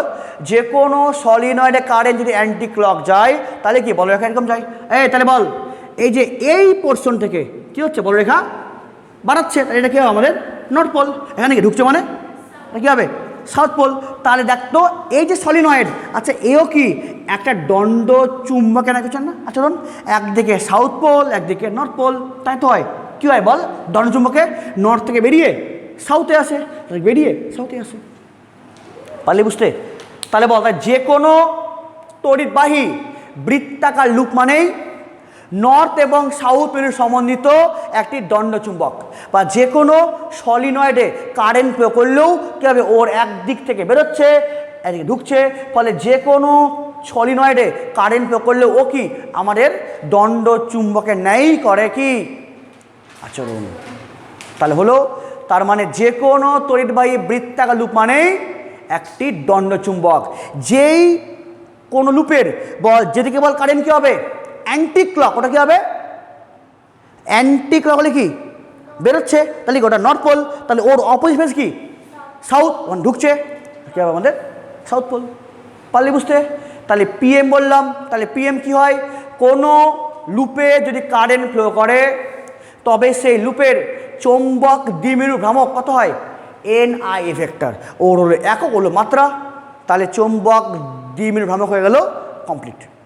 যে কোনো সলিনয়েডে কারেন্ট যদি অ্যান্টি ক্লক যায় তাহলে কি বলরেখা এরকম যায়? তাহলে বল এই যে এই পোর্শন থেকে কী হচ্ছে? বলরেখা বাড়াচ্ছে, এটা কী হবে? আমাদের নর্থ পোল। এখানে কি ঢুকছে মানে এটা কী হবে? South pole. তাহলে দেখতো এই যে সলিনয়েড, আচ্ছা এও কি একটা দণ্ড চুম্বকের আচরণ না? আচরণ একদিকে সাউথ পোল, একদিকে নর্থ পোল, তাই তো হয়। কী হয় বল? দণ্ড চুম্বকে নর্থ থেকে বেরিয়ে সাউথে আসে, বেরিয়ে সাউথে আসে। পারলি বুঝতে? তাহলে বল যে কোনো তড়িৎবাহী বৃত্তাকার লুপ মানেই নর্থ এবং সাউথ মেরু সমন্বিত একটি দণ্ড চুম্বক। বা যে কোনো সলিনয়েডে কারেন্ট প্রয়োগ করলেও কী হবে? ওর একদিক থেকে বেরোচ্ছে, একদিকে ঢুকছে। ফলে যে কোনো সলিনয়েডে কারেন্ট প্রয়োগ করলেও ও কি আমাদের দণ্ড চুম্বকের ন্যায়ই করে কি আচরণ। তাহলে হলো তার মানে যে কোনো তড়িৎবাহী বৃত্তাকার লুপ মানেই একটি দণ্ড চুম্বক। যেই কোনো লুপের বল যেদিকে বল কারেন্ট কী হবে? অ্যান্টি ক্লক, ওটা কী হবে? অ্যান্টি ক্লক হলে কি বেরোচ্ছে, তাহলে ওটা নর্থ পোল। তাহলে ওর অপোজিট ফেজ কি সাউথ, ওখানে ঢুকছে, কী হবে আমাদের? South pole. পারলি বুঝতে? তাহলে পিএম বললাম, তাহলে পিএম কি হয়? কোনো লুপে যদি কারেন্ট ফ্লো করে তবে সেই লুপের চৌম্বক দ্বিমেরু ভ্রামক কত হয়? NI vector. ওর হলো একক, হলো মাত্রা, তাহলে চৌম্বক দ্বিমেরু ভ্রামক হয়ে গেল কমপ্লিট।